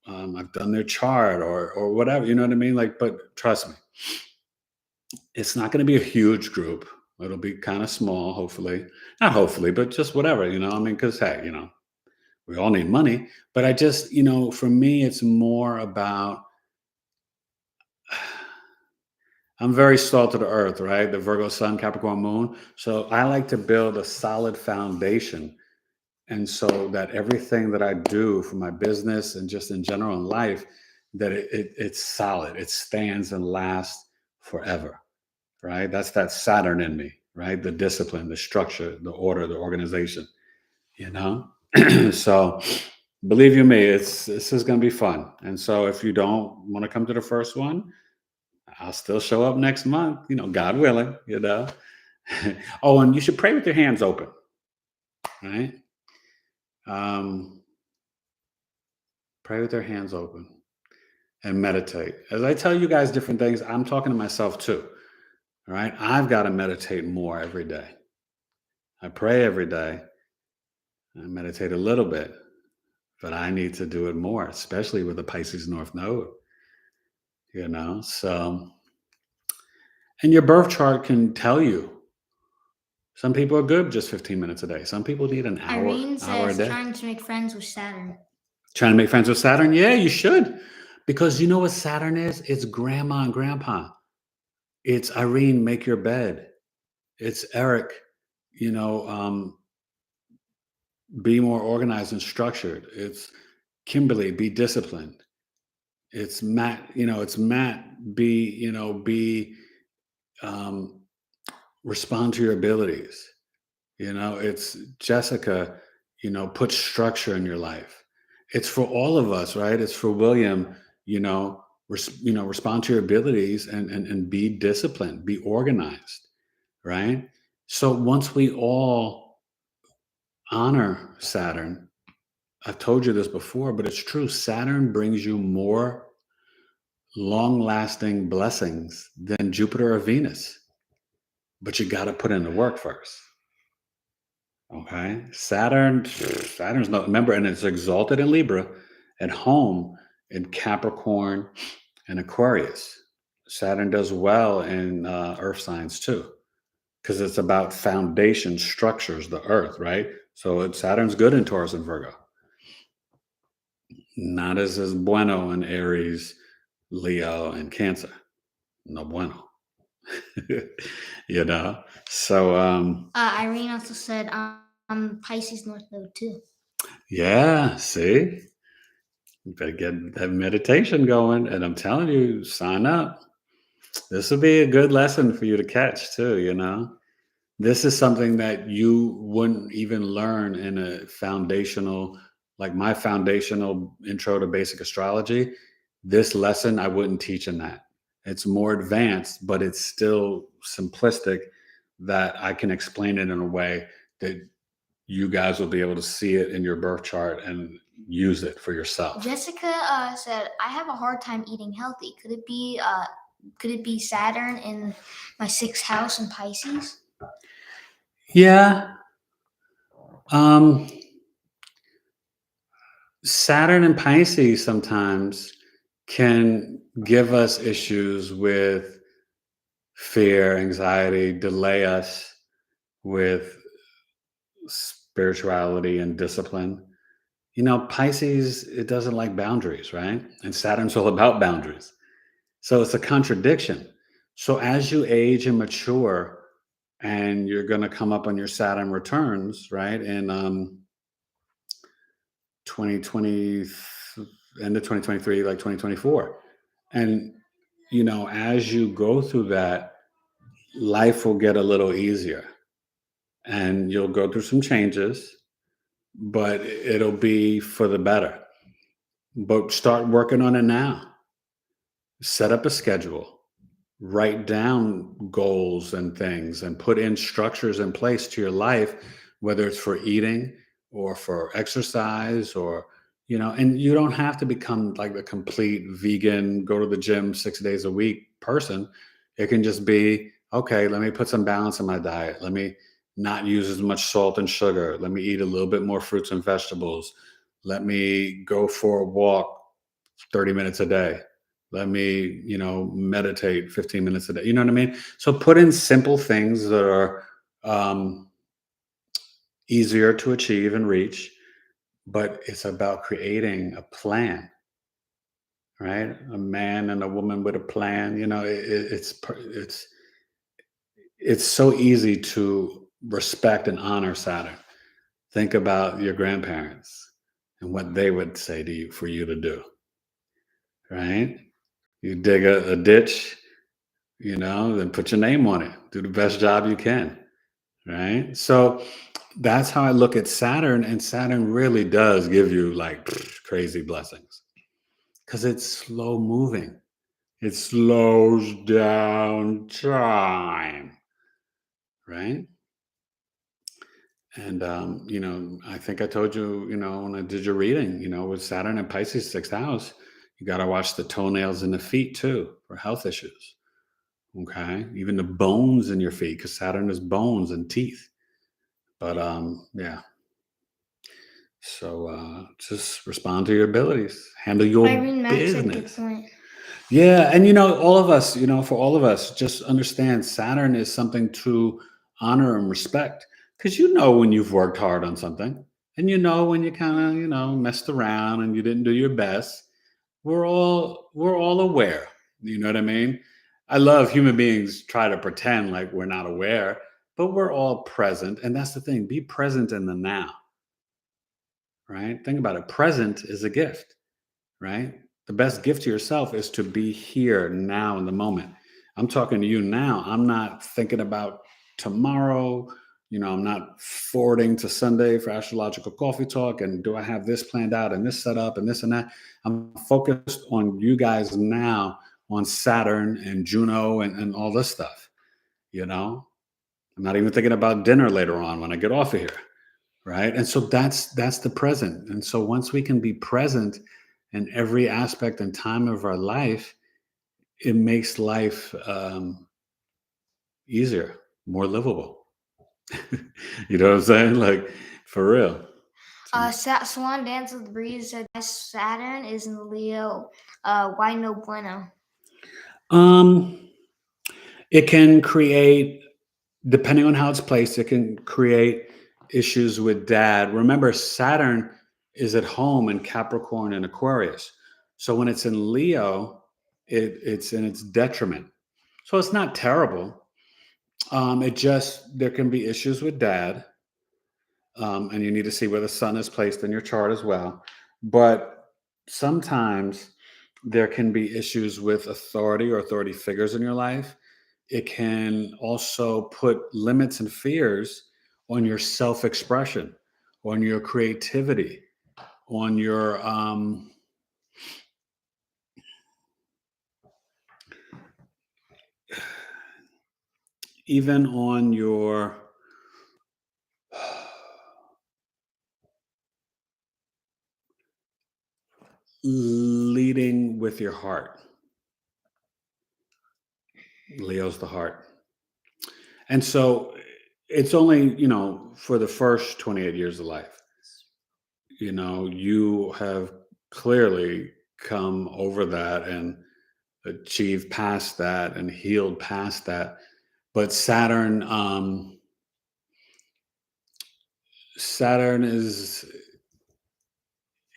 [SPEAKER 1] I've done their chart or whatever, you know what I mean? Like, but trust me, it's not going to be a huge group. It'll be kind of small, hopefully. Not hopefully, but just whatever, because, hey, we all need money. But I just, for me, it's more about, I'm very salt of the earth, right? The Virgo sun, Capricorn moon. So I like to build a solid foundation. And so that everything that I do for my business and just in general in life, that it's solid. It stands and lasts forever, right? That's that Saturn in me, right? The discipline, the structure, the order, the organization, So believe you me, this is going to be fun. And so if you don't want to come to the first one, I'll still show up next month, God willing, Oh, and you should pray with your hands open, right? Pray with your hands open and meditate. As I tell you guys different things, I'm talking to myself too, all right? I've got to meditate more every day. I pray every day. I meditate a little bit, but I need to do it more, especially with the Pisces North Node, So, and your birth chart can tell you. Some people are good just 15 minutes a day. Some people need an hour,
[SPEAKER 2] Irene says
[SPEAKER 1] a day.
[SPEAKER 2] trying to make friends with Saturn.
[SPEAKER 1] Trying to make friends with Saturn? Yeah, you should. Because you know what Saturn is? It's grandma and grandpa. It's Irene, make your bed. It's Eric, be more organized and structured. It's Kimberly, be disciplined. It's Matt, be respond to your abilities. It's Jessica, put structure in your life. It's for all of us, right? It's for William, respond to your abilities and be disciplined, be organized, right? So once we all honor Saturn, I've told you this before, but it's true. Saturn brings you more long-lasting blessings than Jupiter or Venus. But you got to put in the work first. Okay. Saturn's not, remember, and it's exalted in Libra, at home in Capricorn and Aquarius. Saturn does well in earth signs too, because it's about foundation structures, the earth, right? So Saturn's good in Taurus and Virgo. Not as bueno in Aries, Leo, and Cancer. No bueno. So
[SPEAKER 2] Irene also said I'm Pisces North Node too.
[SPEAKER 1] Yeah, see, you better get that meditation going, and I'm telling you, sign up. This will be a good lesson for you to catch too. This is something that you wouldn't even learn in a foundational, like my foundational intro to basic astrology. This lesson I wouldn't teach in that. It's more advanced, but it's still simplistic, that I can explain it in a way that you guys will be able to see it in your birth chart and use it for yourself.
[SPEAKER 2] Jessica said, I have a hard time eating healthy. Could it be Saturn in my 6th house in Pisces?
[SPEAKER 1] Yeah. Saturn and Pisces sometimes can give us issues with fear, anxiety, delay us with spirituality and discipline. Pisces, it doesn't like boundaries, right? And Saturn's all about boundaries. So it's a contradiction. So as you age and mature, and you're going to come up on your Saturn returns, right? In 2020, end of 2023, like 2024. And, as you go through that, life will get a little easier and you'll go through some changes, but it'll be for the better. But start working on it now. Set up a schedule, write down goals and things, and put in structures in place to your life, whether it's for eating or for exercise or, and you don't have to become like the complete vegan, go to the gym 6 days a week person. It can just be, okay, let me put some balance in my diet. Let me not use as much salt and sugar. Let me eat a little bit more fruits and vegetables. Let me go for a walk 30 minutes a day. Let me, meditate 15 minutes a day. You know what I mean? So put in simple things that are easier to achieve and reach, but it's about creating a plan, right? A man and a woman with a plan. It's so easy to respect and honor Saturn. Think about your grandparents and what they would say to you for you to do, right? You dig a ditch, then put your name on it. Do the best job you can, right? So that's how I look at Saturn, and Saturn really does give you like crazy blessings because it's slow moving. It slows down time, right? And I think I told you, when I did your reading, with Saturn and Pisces 6th house, you got to watch the toenails in the feet too for health issues. Okay, even the bones in your feet, because Saturn is bones and teeth. But yeah. So just respond to your abilities, handle your
[SPEAKER 2] Irene Mack said, good
[SPEAKER 1] business.
[SPEAKER 2] point.
[SPEAKER 1] Yeah, and all of us, for all of us, just understand Saturn is something to honor and respect, because when you've worked hard on something, and when you kind of messed around and you didn't do your best. We're all aware. You know what I mean? I love human beings try to pretend like we're not aware, but we're all present. And that's the thing. Be present in the now, right? Think about it. Present is a gift, right? The best gift to yourself is to be here now in the moment. I'm talking to you now. I'm not thinking about tomorrow. I'm not forwarding to Sunday for Astrological Coffee Talk. And do I have this planned out and this set up and this and that? I'm focused on you guys now, on Saturn and Juno and all this stuff. I'm not even thinking about dinner later on when I get off of here. Right. And so that's the present. And so once we can be present in every aspect and time of our life, it makes life easier, more livable. You know what I'm saying? Like, for real.
[SPEAKER 2] Swan Dance with the Breeze said, Saturn is in Leo. Why no bueno?
[SPEAKER 1] It can create, depending on how it's placed, it can create issues with dad. Remember, Saturn is at home in Capricorn and Aquarius. So when it's in Leo, it's in its detriment. So it's not terrible. There can be issues with dad. And you need to see where the sun is placed in your chart as well. But sometimes there can be issues with authority or authority figures in your life. It can also put limits and fears on your self-expression, on your creativity, on your even on your leading with your heart. Leo's the heart. And so it's only, for the first 28 years of life, you have clearly come over that and achieved past that and healed past that. But Saturn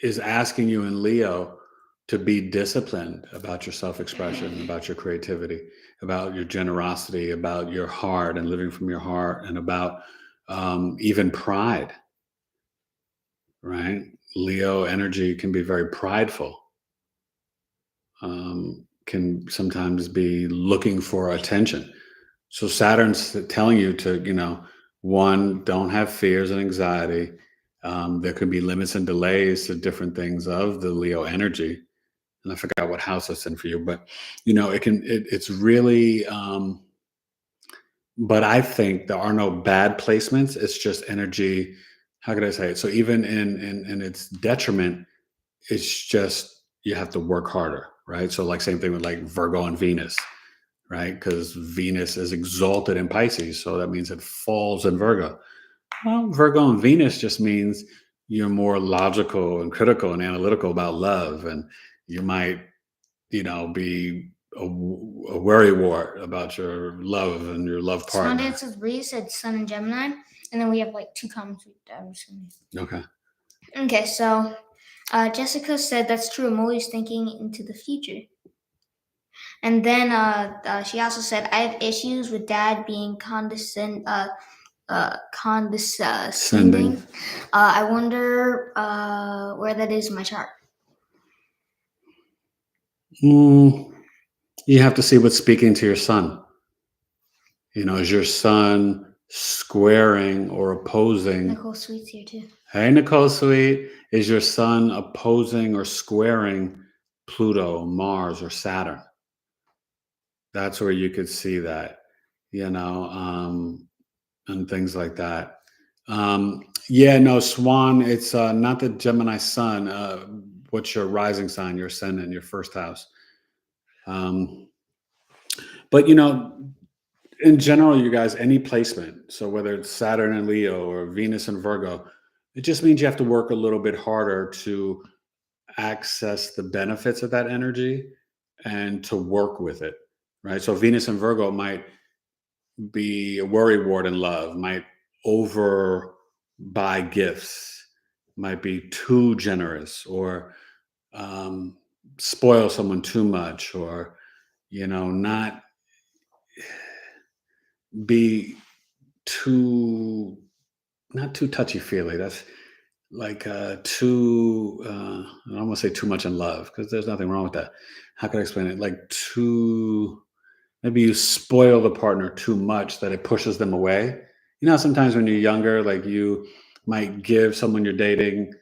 [SPEAKER 1] is asking you in Leo to be disciplined about your self-expression, about your creativity, about your generosity, about your heart and living from your heart, and about even pride, right? Leo energy can be very prideful, can sometimes be looking for attention. So Saturn's telling you to, one, don't have fears and anxiety. There could be limits and delays to different things of the Leo energy. And I forgot what house that's in for you, but it's really, but I think there are no bad placements. It's just energy. How could I say it? So even in its detriment, it's just, you have to work harder, right? So like same thing with like Virgo and Venus, right? Because Venus is exalted in Pisces. So that means it falls in Virgo. Well, Virgo and Venus just means you're more logical and critical and analytical about love. And you might, be a worrywart about your love and your love partner.
[SPEAKER 2] Sundance with Bree said Sun and Gemini. And then we have like 2 comments.
[SPEAKER 1] Okay.
[SPEAKER 2] Okay, so Jessica said, that's true. I'm always thinking into the future. And then she also said, I have issues with dad being condescending. I wonder where that is in my chart.
[SPEAKER 1] You have to see what's speaking to your sun. Is your sun squaring or opposing?
[SPEAKER 2] Nicole Sweet's here too.
[SPEAKER 1] Hey, Nicole Sweet. Is your sun opposing or squaring Pluto, Mars, or Saturn? That's where you could see that, and things like that. Swan, it's not the Gemini sun. What's your rising sign, your ascendant, your first house? But, in general, you guys, any placement, so whether it's Saturn and Leo or Venus and Virgo, it just means you have to work a little bit harder to access the benefits of that energy and to work with it, right? So Venus and Virgo might be a worrywart in love, might over buy gifts, might be too generous, or spoil someone too much, or not be not too touchy-feely. That's like too I don't want to say too much in love, because there's nothing wrong with that. How can I explain it? Like maybe you spoil the partner too much that it pushes them away. Sometimes when you're younger, like you might give someone you're dating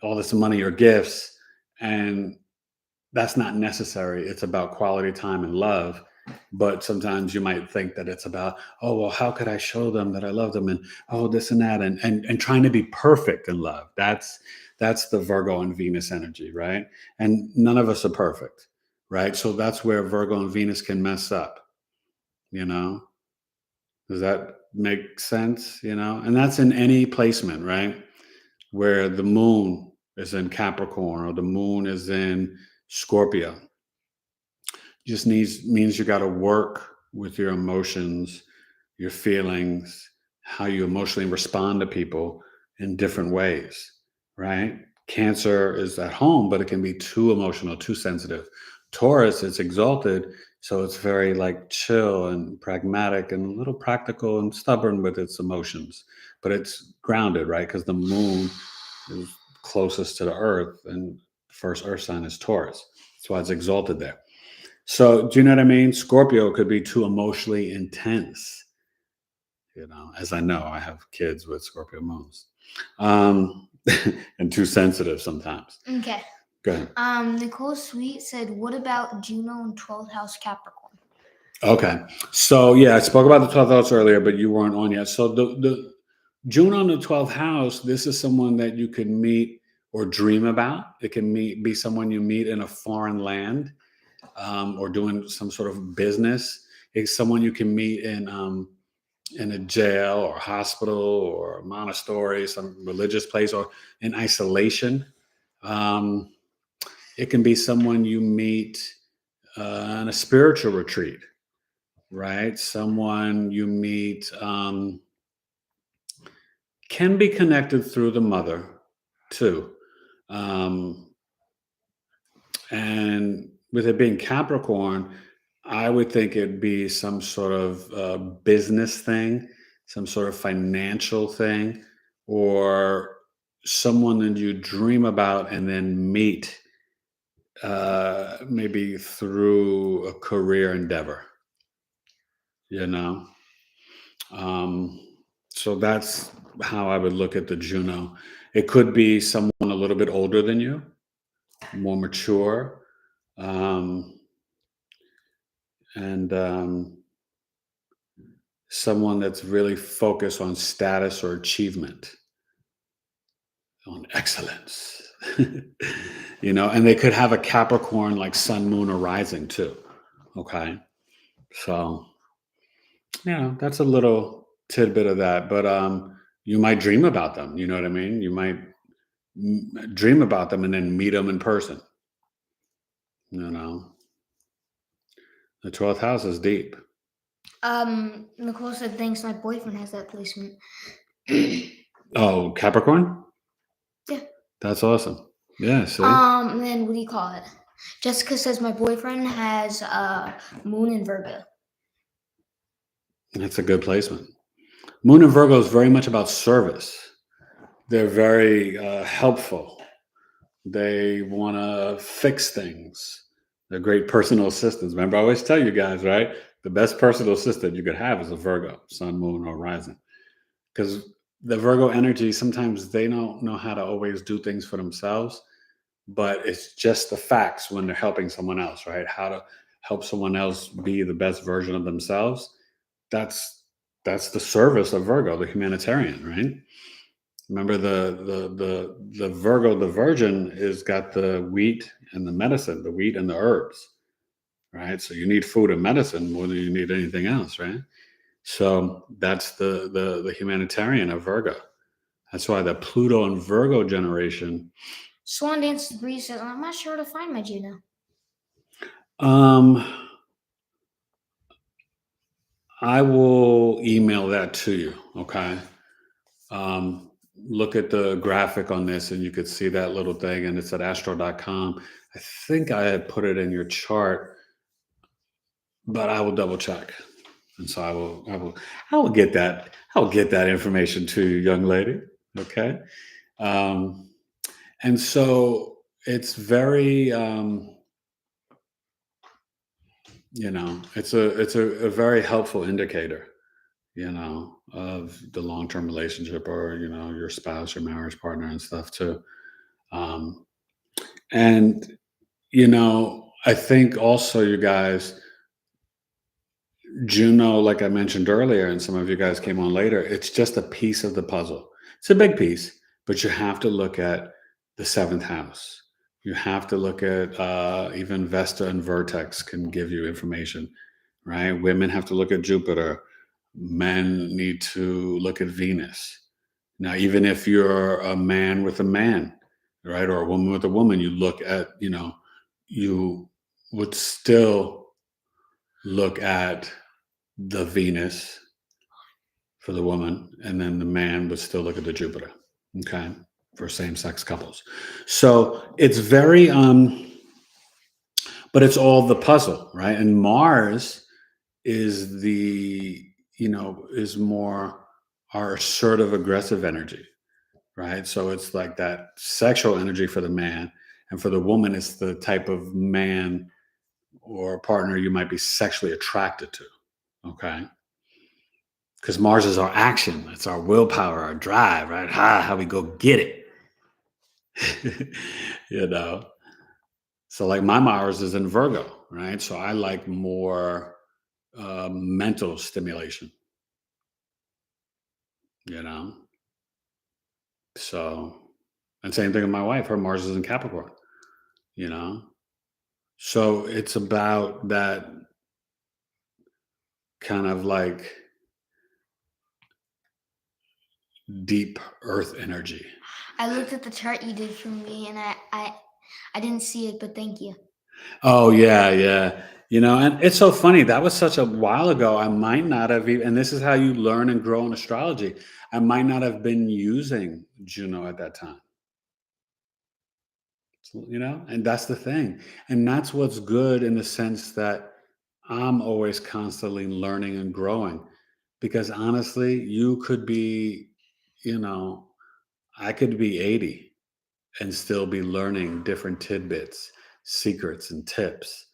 [SPEAKER 1] all this money or gifts, and that's not necessary. It's about quality time and love. But sometimes you might think that it's about, oh, well, how could I show them that I love them, and this and that, and trying to be perfect in love. That's the Virgo and Venus energy, right? And none of us are perfect, right? So that's where Virgo and Venus can mess up. Does that make sense? And that's in any placement, right? Where the moon is in Capricorn or the moon is in Scorpio. Just means you got to work with your emotions, your feelings, how you emotionally respond to people in different ways, right? Cancer is at home, but it can be too emotional, too sensitive. Taurus, it's exalted, so it's very like chill and pragmatic and a little practical and stubborn with its emotions, but it's grounded, right? Because the moon is closest to the earth, and the first earth sign is Taurus. That's why it's exalted there. So do you know what I mean? Scorpio could be too emotionally intense. As I know, I have kids with Scorpio moons, and too sensitive sometimes.
[SPEAKER 2] Okay.
[SPEAKER 1] Go ahead.
[SPEAKER 2] Nicole Sweet said, what about Juno in 12th house Capricorn?
[SPEAKER 1] Okay. So yeah, I spoke about the 12th house earlier, but you weren't on yet. So the Juno in the 12th house, this is someone that you could meet or dream about. It can be someone you meet in a foreign land, or doing some sort of business. It's someone you can meet in a jail or hospital or a monastery, some religious place, or in isolation. Um, it can be someone you meet on a spiritual retreat, right? Someone you meet can be connected through the mother too. Um, and with it being Capricorn, I would think it'd be some sort of business thing, some sort of financial thing, or someone that you dream about and then meet, maybe through a career endeavor, you know? Um, so that's how I would look at the Juno. It could be someone a little bit older than you, more mature, um, and someone that's really focused on status or achievement, on excellence. And they could have a Capricorn like sun, moon, or rising too. Okay. So, that's a little tidbit of that. But you might dream about them. You know what I mean? You might dream about them and then meet them in person. You know, the 12th house is deep.
[SPEAKER 2] Nicole said thanks. My boyfriend has that placement.
[SPEAKER 1] Oh, Capricorn?
[SPEAKER 2] Yeah.
[SPEAKER 1] That's awesome. Yeah, see?
[SPEAKER 2] And then what do you call it? Jessica says my boyfriend has moon in Virgo.
[SPEAKER 1] That's a good placement. Moon and Virgo is very much about service. They're very helpful. They want to fix things. They're great personal assistants. Remember, I always tell you guys, right? The best personal assistant you could have is a Virgo, sun, moon, or rising. Because the Virgo energy, sometimes they don't know how to always do things for themselves, but it's just the facts when they're helping someone else, right? How to help someone else be the best version of themselves. That's the service of Virgo, the humanitarian, right? Remember the Virgo, the Virgin, is got the wheat and the medicine, the wheat and the herbs, right? So you need food and medicine more than you need anything else, right? So that's the humanitarian of Virgo. That's why the Pluto and Virgo generation.
[SPEAKER 2] Swan Dance Breeze says I'm not sure where to find my Juno.
[SPEAKER 1] I will email that to you. Okay. Look at the graphic on this and you could see that little thing, and it's at astro.com. I think I had put it in your chart, but I will double check. And so I will get that. I'll get that information to you, young lady. Okay. And so it's very, it's a very helpful indicator, of the long-term relationship, or, your spouse, your marriage partner and stuff too. Um, and, I think also, you guys, Juno, like I mentioned earlier, and some of you guys came on later, it's just a piece of the puzzle. It's a big piece, but you have to look at the seventh house. You have to look at even Vesta and Vertex can give you information, right? Women have to look at Jupiter. Men need to look at Venus. Now, even if you're a man with a man, right, or a woman with a woman, you look at, you would still look at the Venus for the woman, and then the man would still look at the Jupiter, okay, for same-sex couples. So it's very, but it's all the puzzle, right? And Mars is is more our assertive, aggressive energy, right? So it's like that sexual energy for the man, and for the woman, it's the type of man or partner you might be sexually attracted to, okay? Because Mars is our action, it's our willpower, our drive, right? How we go get it. you know. So like my Mars is in Virgo, right? So I like more mental stimulation, you know. So And same thing with my wife. Her Mars is in Capricorn, you know? So it's about that kind of like deep earth energy.
[SPEAKER 2] I looked at the chart you did for me, and I didn't see it, but thank you.
[SPEAKER 1] Oh, yeah, yeah. You know, and it's so funny. That was such a while ago. I might not have even, and this is how you learn and grow in astrology. I might not have been using Juno at that time, you know, and that's the thing. And that's what's good in the sense that I'm always constantly learning and growing because honestly, you could be, you know, I could be 80 and still be learning different tidbits, secrets, and tips,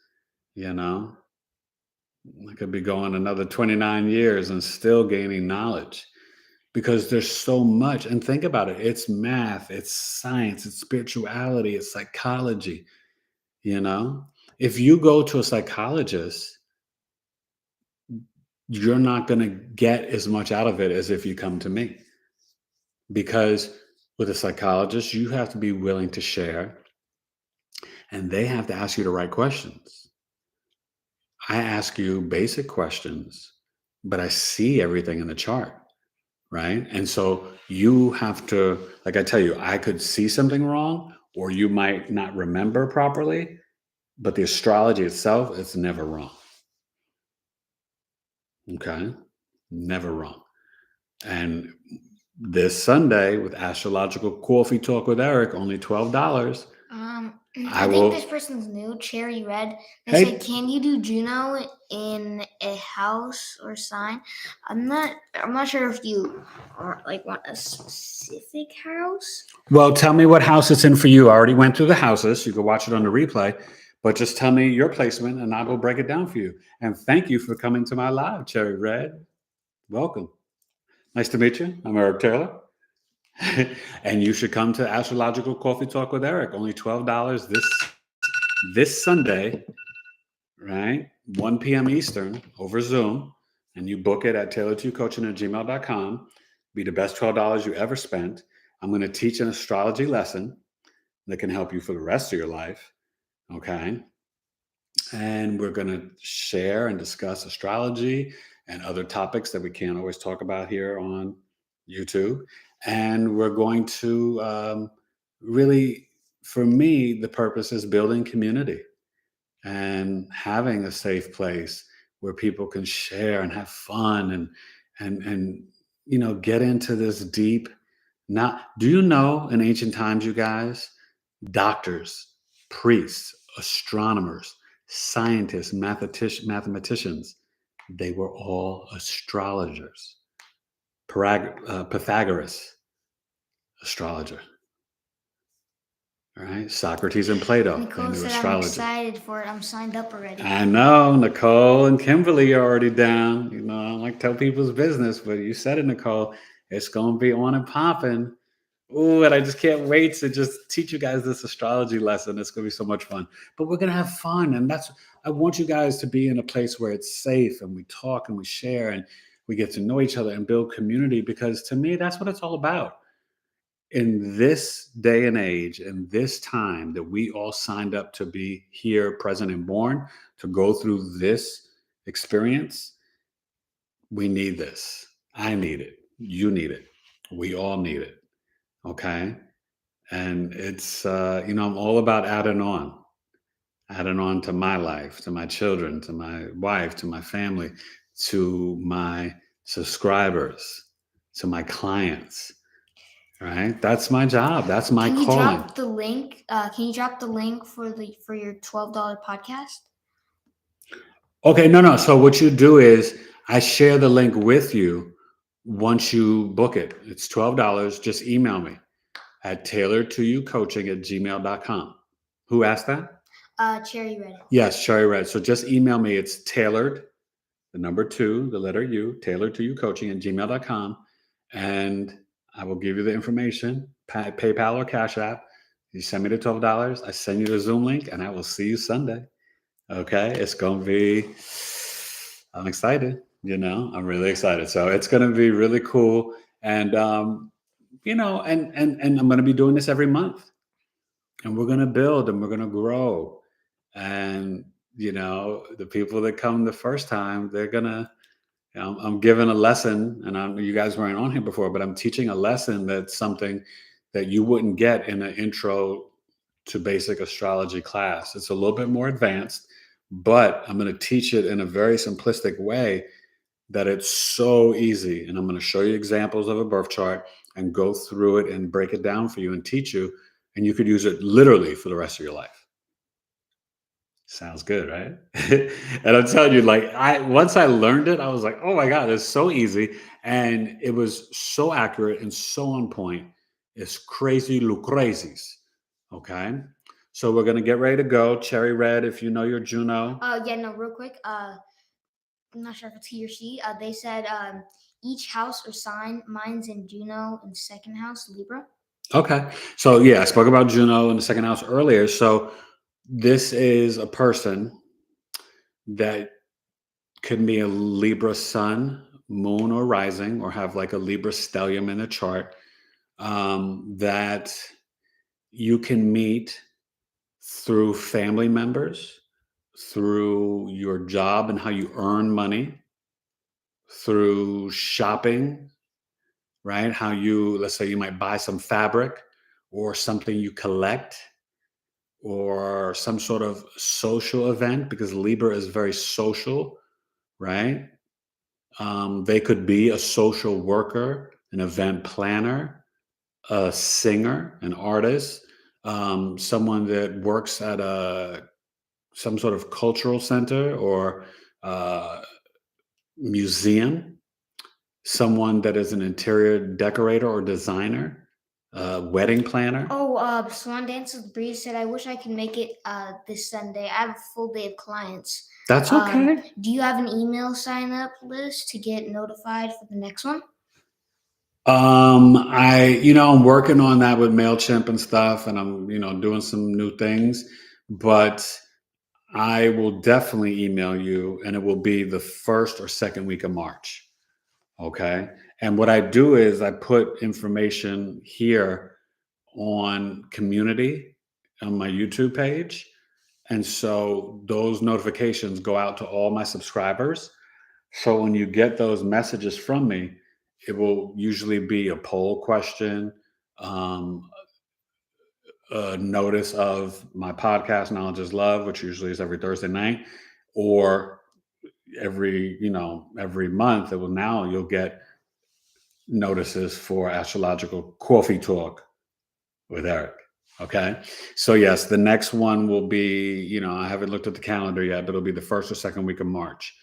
[SPEAKER 1] you know. I could be going another 29 years and still gaining knowledge because there's so much. And think about it, it's math, it's science, it's spirituality, it's psychology, you know. If you go to a psychologist, you're not going to get as much out of it as if you come to me. Because with a psychologist, you have to be willing to share and they have to ask you the right questions. I ask you basic questions, but I see everything in the chart, right? And so you have to, like I tell you, I could see something wrong, or you might not remember properly, but the astrology itself is never wrong. Okay? Never wrong. And this Sunday with Astrological Coffee Talk with Eric, only $12.
[SPEAKER 2] I think this person's new, Cherry Red. They said, "Can you do Juno in a house or sign?" I'm not sure if you want a specific house.
[SPEAKER 1] Well, tell me what house it's in for you. I already went through the houses. You can watch it on the replay, but just tell me your placement and I will break it down for you. And thank you for coming to my live, Cherry Red. Welcome. Nice to meet you. I'm Eric Taylor. And you should come to Astrological Coffee Talk with Eric. Only $12 this Sunday, right? 1 p.m. Eastern over Zoom. And you book it at Taylored2U Coaching@gmail.com. Be the best $12 you ever spent. I'm going to teach an astrology lesson that can help you for the rest of your life. Okay. And we're going to share and discuss astrology and other topics that we can't always talk about here on YouTube. And we're going to really, for me, the purpose is building community and having a safe place where people can share and have fun and you know, get into this deep. Not, do you know in ancient times, you guys, doctors, priests, astronomers, scientists, mathematicians, they were all astrologers. Pythagoras, astrologer. All right, Socrates and Plato.
[SPEAKER 2] Nicole said, "I'm excited for it. I'm signed up already."
[SPEAKER 1] I know, Nicole and Kimberly are already down. You know, I don't like to tell people's business, but you said it, Nicole. It's going to be on and popping. Ooh, and I just can't wait to just teach you guys this astrology lesson. It's going to be so much fun. But we're going to have fun. And I want you guys to be in a place where it's safe and we talk and we share and we get to know each other and build community, because to me, that's what it's all about. In this day and age, in this time that we all signed up to be here, present and born, to go through this experience, we need this. I need it. You need it. We all need it. Okay. And it's, you know, I'm all about adding on to my life, to my children, to my wife, to my family, to my subscribers, to my clients. Right? That's my job. That's my calling.
[SPEAKER 2] Can you drop the link? Can you drop the link for your $12 podcast?
[SPEAKER 1] Okay, no. So what you do is I share the link with you once you book it. It's $12. Just email me at Taylored2UCoaching@gmail.com. Who asked that?
[SPEAKER 2] Cherry Red.
[SPEAKER 1] Yes, Cherry Red. So just email me. It's Taylored, the number 2, the letter U, Taylored2UCoaching@gmail.com. And I will give you the information, PayPal or Cash App. You send me the $12. I send you the Zoom link, and I will see you Sunday. Okay, it's going to be, I'm excited, you know, I'm really excited. So it's going to be really cool. And you know, and I'm going to be doing this every month, and we're going to build and we're going to grow. And, you know, the people that come the first time, they're going to, I'm giving a lesson, and you guys weren't on here before, but I'm teaching a lesson that's something that you wouldn't get in an intro to basic astrology class. It's a little bit more advanced, but I'm going to teach it in a very simplistic way that it's so easy. And I'm going to show you examples of a birth chart and go through it and break it down for you and teach you. And you could use it literally for the rest of your life. Sounds good, right? And I'm telling you, like, once I learned it, I was like, oh my God, it's so easy. And it was so accurate and so on point. It's crazy Lucrezis. Okay. So we're gonna get ready to go. Cherry Red, if you know your Juno.
[SPEAKER 2] Yeah, no, real quick. I'm not sure if it's he or she. They said each house or sign. Mine's in Juno in second house, Libra.
[SPEAKER 1] Okay. So yeah, I spoke about Juno in the second house earlier. So this is a person that could be a Libra sun, moon, or rising, or have like a Libra stellium in the chart, that you can meet through family members, through your job and how you earn money, through shopping, right? How you, let's say you might buy some fabric or something you collect, or some sort of social event, because Libra is very social, right? They could be a social worker, an event planner, a singer, an artist, someone that works at some sort of cultural center or uh, museum, someone that is an interior decorator or designer, wedding planner.
[SPEAKER 2] Oh, Swan Dance with Breeze said, I wish I could make it this Sunday. I have a full day of clients.
[SPEAKER 1] That's okay.
[SPEAKER 2] Do you have an email sign up list to get notified for the next one?
[SPEAKER 1] I'm working on that with MailChimp and stuff, and I'm, doing some new things, but I will definitely email you, and it will be the first or second week of March. Okay. And what I do is I put information here on community on my YouTube page. And so those notifications go out to all my subscribers. So when you get those messages from me, it will usually be a poll question, um, a notice of my podcast, Knowledge is Love, which usually is every Thursday night, or every month. You'll get notices for Astrological Coffee Talk with Eric. Okay. So yes, the next one will be, I haven't looked at the calendar yet, but it'll be the first or second week of March.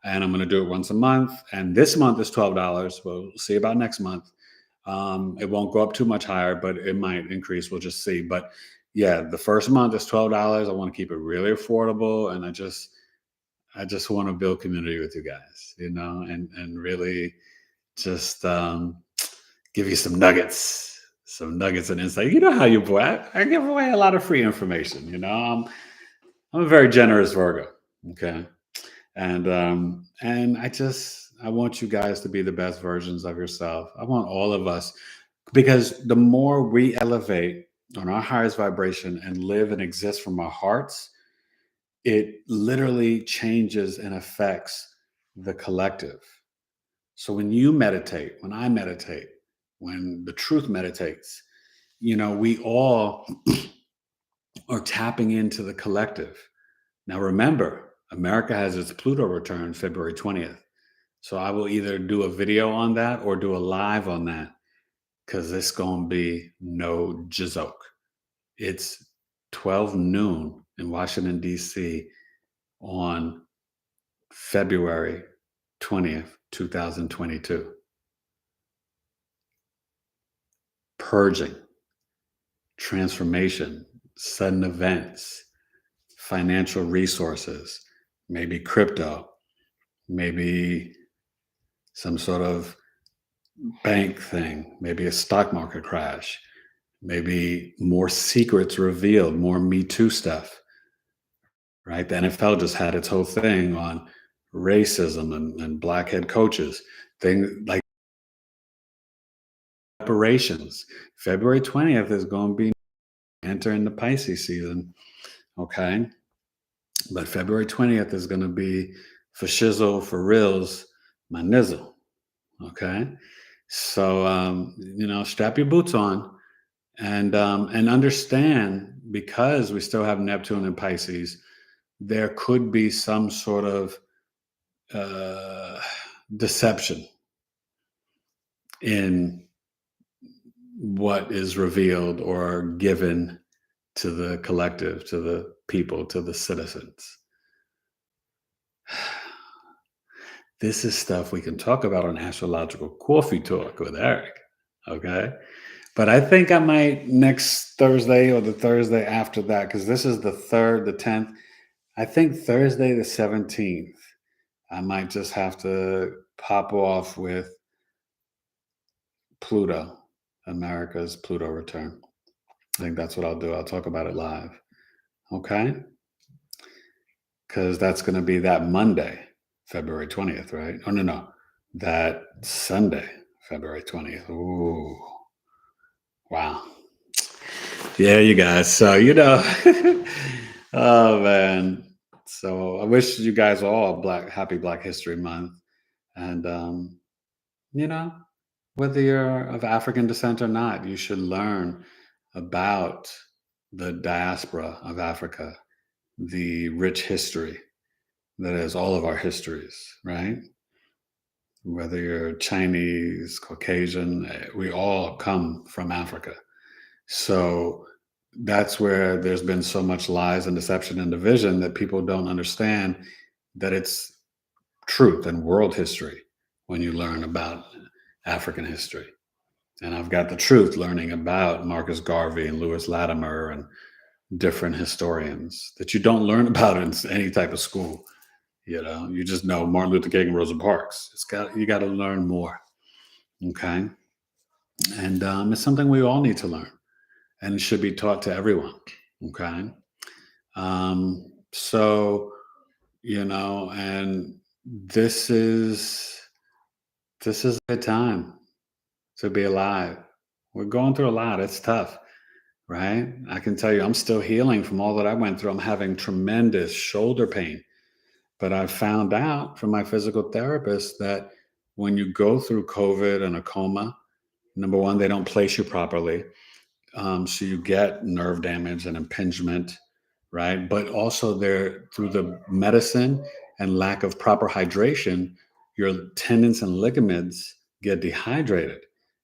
[SPEAKER 1] And I'm going to do it once a month. And this month is $12. We'll see about next month. It won't go up too much higher, but it might increase. We'll just see. But yeah, the first month is $12. I want to keep it really affordable. And I just want to build community with you guys, and really just give you some nuggets and insight. You know how you boy, I give away a lot of free information. I'm a very generous Virgo. Okay. And I want you guys to be the best versions of yourself. I want all of us, because the more we elevate on our highest vibration and live and exist from our hearts, it literally changes and affects the collective. So when you meditate, when I meditate, when the truth meditates, we all are tapping into the collective. Now, remember, America has its Pluto return February 20th. So I will either do a video on that or do a live on that, because it's going to be no joke. It's 12 noon in Washington, D.C. on February 20th, 2022. Purging, transformation, sudden events, financial resources, maybe crypto, maybe some sort of bank thing, maybe a stock market crash, maybe more secrets revealed, more Me Too stuff, right? The NFL just had its whole thing on racism and black head coaches, things like preparations. February 20th is going to be entering the Pisces season. Okay. But February 20th is going to be for shizzle, for reals, my nizzle. Okay. So, strap your boots on and understand, because we still have Neptune and Pisces, there could be some sort of deception in what is revealed or given to the collective, to the people, to the citizens. This is stuff we can talk about on Astrological Coffee Talk with Eric. Okay. But I think I might next Thursday or the Thursday after that, because this is the 3rd, the 10th. I think Thursday, the 17th, I might just have to pop off with Pluto, America's Pluto return. I think that's what I'll do. I'll talk about it live. Okay. Because that's going to be that Monday, February 20th, right? Oh, no. That Sunday, February 20th. Ooh. Wow. Yeah, you guys. So, oh, man. So I wish you guys all happy Black History Month. And, whether you're of African descent or not, you should learn about the diaspora of Africa, the rich history that is all of our histories, right? Whether you're Chinese, Caucasian, we all come from Africa. So that's where there's been so much lies and deception and division that people don't understand that it's truth and world history when you learn about African history. And I've got the truth learning about Marcus Garvey and Lewis Latimer and different historians that you don't learn about in any type of school. You just know Martin Luther King and Rosa Parks. You got to learn more. Okay. And it's something we all need to learn, and it should be taught to everyone. Okay. So, and this is a time to be alive. We're going through a lot. It's tough, right? I can tell you, I'm still healing from all that I went through. I'm having tremendous shoulder pain. But I found out from my physical therapist that when you go through COVID and a coma, number one, they don't place you properly. So you get nerve damage and impingement, right? But also through the medicine and lack of proper hydration, your tendons and ligaments get dehydrated,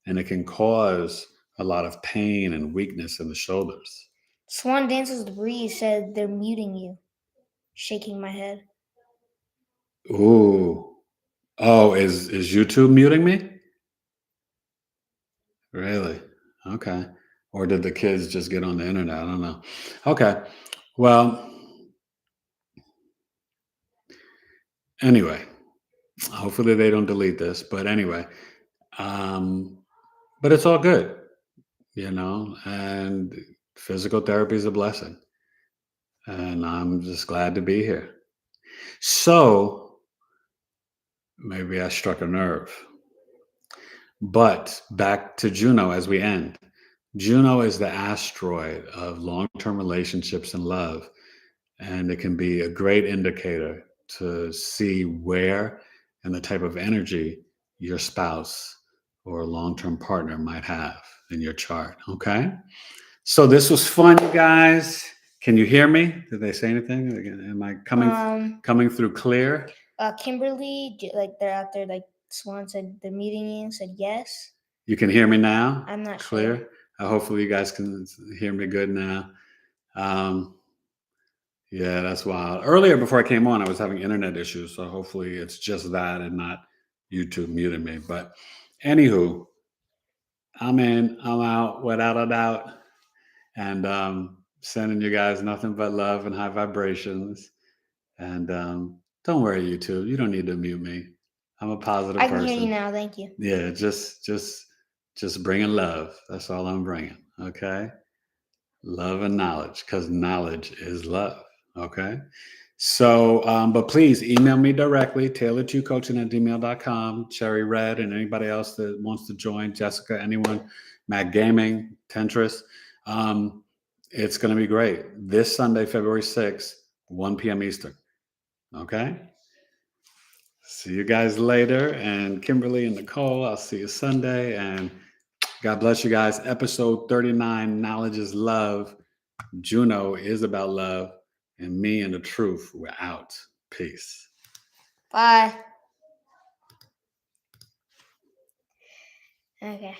[SPEAKER 1] and it can cause a lot of pain and weakness in the shoulders.
[SPEAKER 2] Swan Dances the Breeze said they're muting you. Shaking my head.
[SPEAKER 1] Ooh. Oh, is YouTube muting me? Really? Okay. Or did the kids just get on the internet? I don't know. Okay. Well, anyway, hopefully they don't delete this. But anyway, but it's all good, and physical therapy is a blessing. And I'm just glad to be here. So maybe I struck a nerve. But back to Juno as we end. Juno is the asteroid of long-term relationships and love. And it can be a great indicator to see where and the type of energy your spouse or a long-term partner might have in your chart. Okay. So this was fun, you guys. Can you hear me? Did they say anything? Am I coming through clear?
[SPEAKER 2] Kimberly, they're out there, Swan said they're meeting you, said yes.
[SPEAKER 1] You can hear me now?
[SPEAKER 2] I'm not
[SPEAKER 1] clear.
[SPEAKER 2] Sure.
[SPEAKER 1] Hopefully you guys can hear me good now. Yeah, that's wild. Earlier, before I came on, I was having internet issues. So hopefully it's just that and not YouTube muting me. But anywho, I'm in, I'm out without a doubt. And sending you guys nothing but love and high vibrations. And don't worry, YouTube. You don't need to mute me. I'm a positive person.
[SPEAKER 2] I can hear you now. Thank you.
[SPEAKER 1] Yeah, just bringing love. That's all I'm bringing. Okay. Love and knowledge, because knowledge is love. Okay. So, but please email me directly, Taylored2Coaching@gmail.com, Cherry Red, and anybody else that wants to join, Jessica, anyone, Matt Gaming, Tentris. It's going to be great. This Sunday, February 6th, 1 p.m. Eastern. Okay? See you guys later. And Kimberly and Nicole, I'll see you Sunday. And God bless you guys. Episode 39, Knowledge is Love. Juno is about love. And me and the truth, we're out. Peace.
[SPEAKER 2] Bye. Okay.